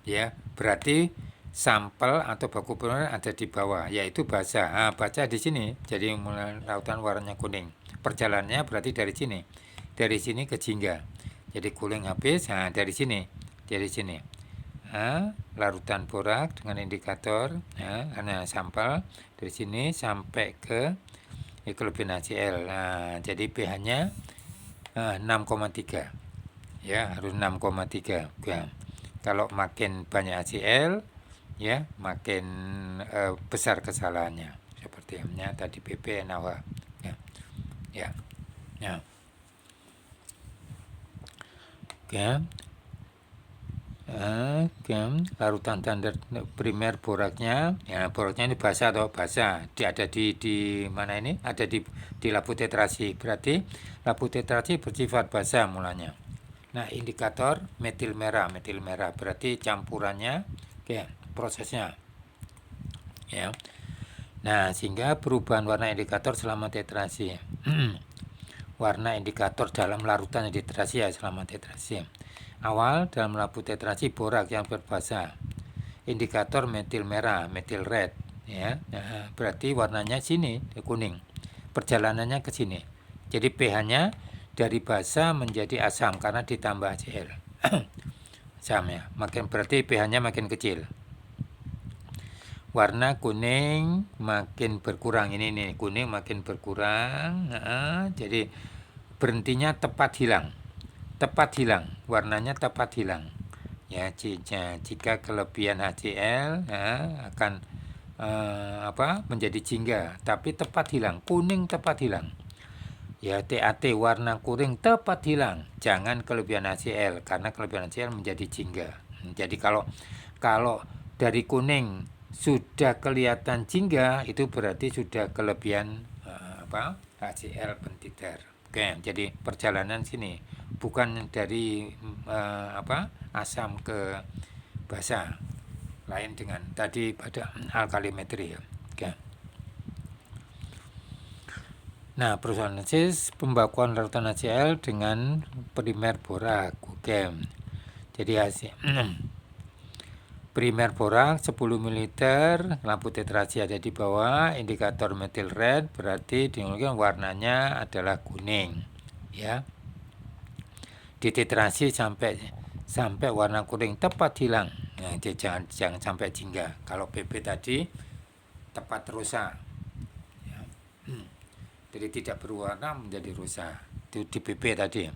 Ya, berarti sampel atau baku primer ada di bawah, yaitu basa. Basa di sini. Jadi mulai lautan warnanya kuning. Perjalanannya berarti dari sini. Dari sini ke jingga. Jadi kuning habis, dari sini. Larutan borak dengan indikator, karena sampel dari sini sampai ke kelebihan HCl. Nah, jadi pH-nya 6,3. Ya, harus 6,3. Ya. Kalau makin banyak HCl, ya, makin besar kesalahannya. Seperti yang tadi PP NaOH. Ya. Ya. Ya. Oke. Larutan standar primer boraknya, ya, boraknya ini basa atau basa, ada di mana ini? Ada di labu tetrasi. Berarti labu tetrasi bersifat basa mulanya. Nah, indikator metil merah berarti campurannya, prosesnya, ya. Nah, sehingga perubahan warna indikator selama tetrasi. Warna indikator dalam larutan tetrasi, ya, selama tetrasi. Awal dalam labu tetrasi borak yang berbasa. Indikator metil merah, metil red, ya. Nah, berarti warnanya sini kuning. Perjalanannya ke sini. Jadi pH-nya dari basa menjadi asam karena ditambah HCl. Asam, ya. Berarti pH-nya makin kecil. Warna kuning makin berkurang. Ini kuning makin berkurang. Jadi berhentinya tepat hilang, warnanya tepat hilang. Ya, jika kelebihan HCl akan menjadi jingga, tapi tepat hilang, kuning tepat hilang. Ya, TAT warna kuning tepat hilang. Jangan kelebihan HCl, karena kelebihan HCl menjadi jingga. Jadi kalau dari kuning sudah kelihatan jingga, itu berarti sudah kelebihan HCl pentiter. Oke, jadi perjalanan sini bukan dari asam ke basa, lain dengan tadi pada alkalimetri, ya. Oke. Nah, proses pembakuan larutan HCl dengan primer borak. Oke. Jadi hasil primer borak 10 ml, lampu tetrasi ada di bawah, indikator methyl red berarti ditunjukkan warnanya adalah kuning, ya. Dititrasi sampai warna kuning tepat hilang. Nah, jangan sampai jingga. Kalau PP tadi tepat rusak, ya. Jadi tidak berwarna menjadi rusak. Itu di PP tadi.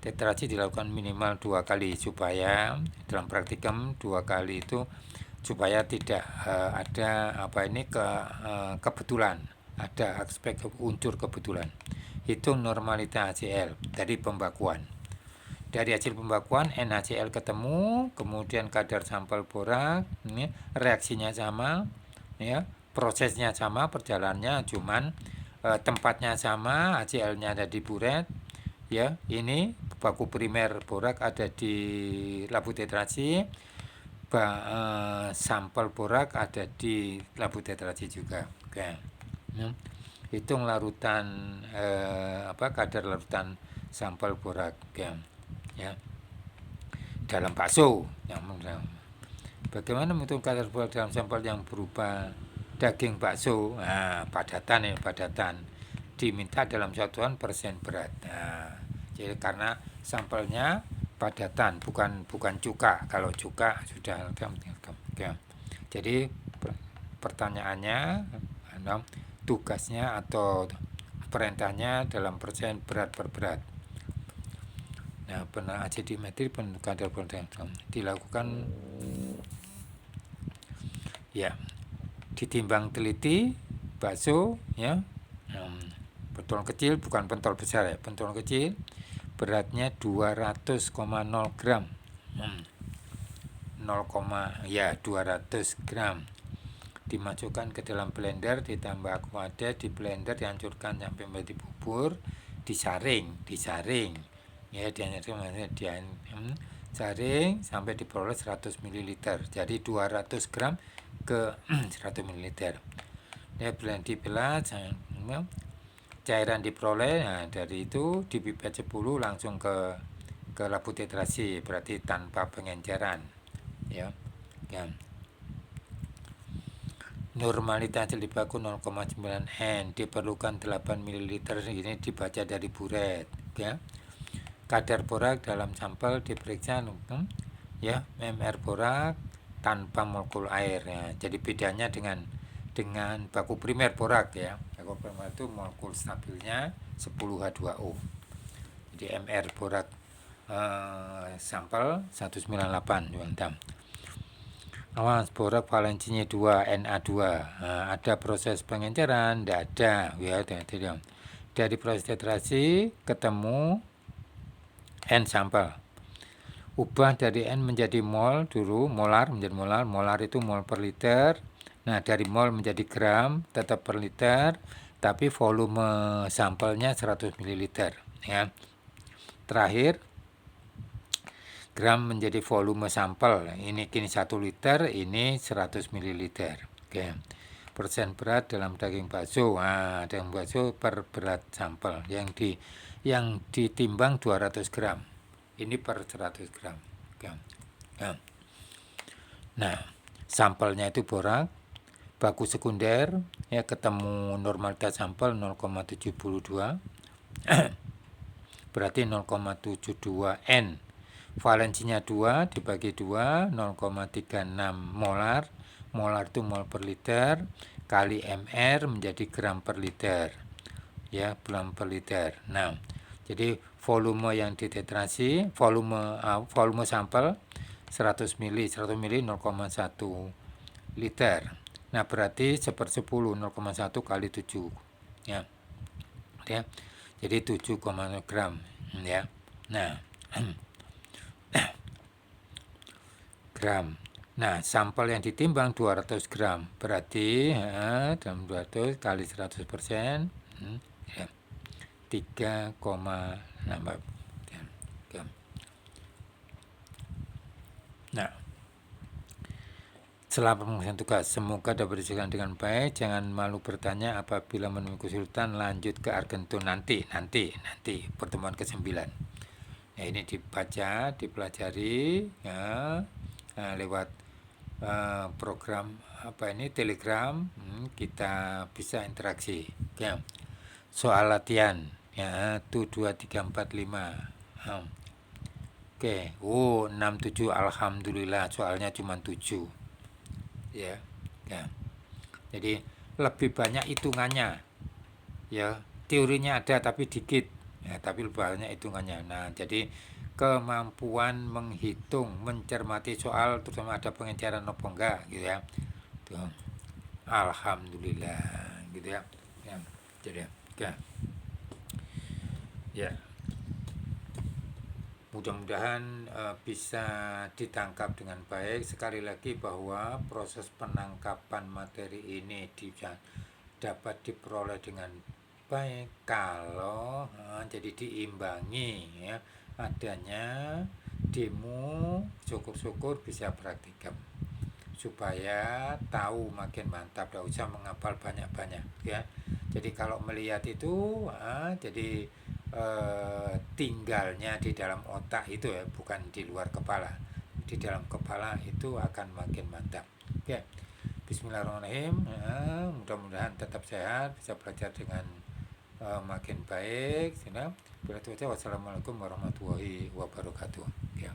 Tetrasi dilakukan minimal 2 kali supaya dalam praktikum 2 kali itu supaya tidak ada kebetulan, ada aspek unsur kebetulan. Hitung normalitas HCl dari pembakuan. Dari hasil pembakuan NaCl ketemu, kemudian kadar sampel borak, ini reaksinya sama, ya, prosesnya sama, perjalanannya cuman tempatnya sama, HCl-nya ada di buret, ya. Ini baku primer borak ada di labu tetrasi, sampel borak ada di labu tetrasi juga. Oke. Hitung larutan kadar larutan sampel borak, ya, dalam bakso. Bagaimana menghitung kadar borak dalam sampel yang berupa daging bakso? Nah, padatan diminta dalam satuan persen berat. Nah, jadi karena sampelnya padatan, bukan cuka. Kalau cuka sudah ya. Jadi pertanyaannya, tugasnya atau perintahnya dalam persen berat per berat. Nah, pernah acidimetri kadar borak dilakukan, ya, ditimbang teliti bakso, ya. Pentol kecil bukan pentol besar, ya, pentol kecil beratnya 200,0 gram. 200 gram. Dimasukkan ke dalam blender, ditambah aqua, di blender dihancurkan sampai menjadi bubur, disaring. Ya, disaring sampai diperoleh 100 ml. Jadi 200 gram ke 100 ml. Ya, dibelah, cairan diperoleh. Nah, dari itu dipipet 10 langsung ke labu tetrasi, berarti tanpa pengenceran, ya. Normalitas hasil baku 0,9 N, diperlukan 8 ml. Ini dibaca dari buret, ya. Kadar borak dalam sampel diperiksa, ya, MR borak tanpa molekul air, ya. Jadi bedanya dengan baku primer borak, ya. Baku primer itu molekul stabilnya 10H2O. Jadi MR borak sampel 198 mg. Awas borak valensinya 2, Na2. Ada proses pengenceran? Tidak ada, ya. Dari proses tetrasi ketemu N sampel. Ubah dari N menjadi mol dulu, molar menjadi molar. Molar itu mol per liter. Nah, dari mol menjadi gram, tetap per liter, tapi volume sampelnya 100 ml, ya. Terakhir, gram menjadi volume sampel. Ini kini 1 liter, ini 100 ml. Oke. Persen berat dalam daging bakso. Nah, daging bakso per berat sampel yang ditimbang 200 gram. Ini per 100 gram. Oke. Nah, sampelnya itu borak, baku sekunder, ya, ketemu normalitas sampel 0,72. Berarti 0,72 N. Valensinya 2 dibagi 2, 0,36 molar. Molar itu mol per liter kali MR menjadi gram per liter, ya, gram per liter. Nah, jadi volume yang ditetrasi, volume sampel 100 ml 0,1 liter. Nah, berarti 1/10 0,1 kali 7, ya. Jadi 7, gram, ya. Nah, gram. Nah, sampel yang ditimbang 200 gram, berarti dalam 200 kali 100%, ya, 3,6 gram. Nah, selamat mengerjakan tugas. Semoga dapat diselesaikan dengan baik. Jangan malu bertanya apabila menemui kesulitan. Lanjut ke Argentun nanti pertemuan ke-9. Ya, ini dibaca, dipelajari ya, lewat program apa ini Telegram, kita bisa interaksi. Ya. Soal latihan ya 1 2 3 4 5. Oke, 6 7 alhamdulillah soalnya cuma 7 ya. Ya. Jadi lebih banyak hitungannya ya. Teorinya ada tapi dikit ya, tapi lebih banyak hitungannya. Nah, jadi kemampuan menghitung, mencermati soal, terutama ada pengejaran apa enggak gitu ya. Tuh. Alhamdulillah gitu ya. Ya. Jadi ya. Ya. Mudah-mudahan bisa ditangkap dengan baik. Sekali lagi bahwa proses penangkapan materi ini dapat diperoleh dengan baik kalau jadi diimbangi ya adanya demo, syukur-syukur bisa praktikum supaya tahu makin mantap, tidak usah menghafal banyak-banyak ya. Jadi kalau melihat itu jadi tinggalnya di dalam otak itu ya, bukan di luar kepala. Di dalam kepala itu akan makin mantap. Ya. Bismillahirrahmanirrahim. Ya, mudah-mudahan tetap sehat, bisa belajar dengan makin baik. Wassalamualaikum warahmatullahi wabarakatuh. Ya.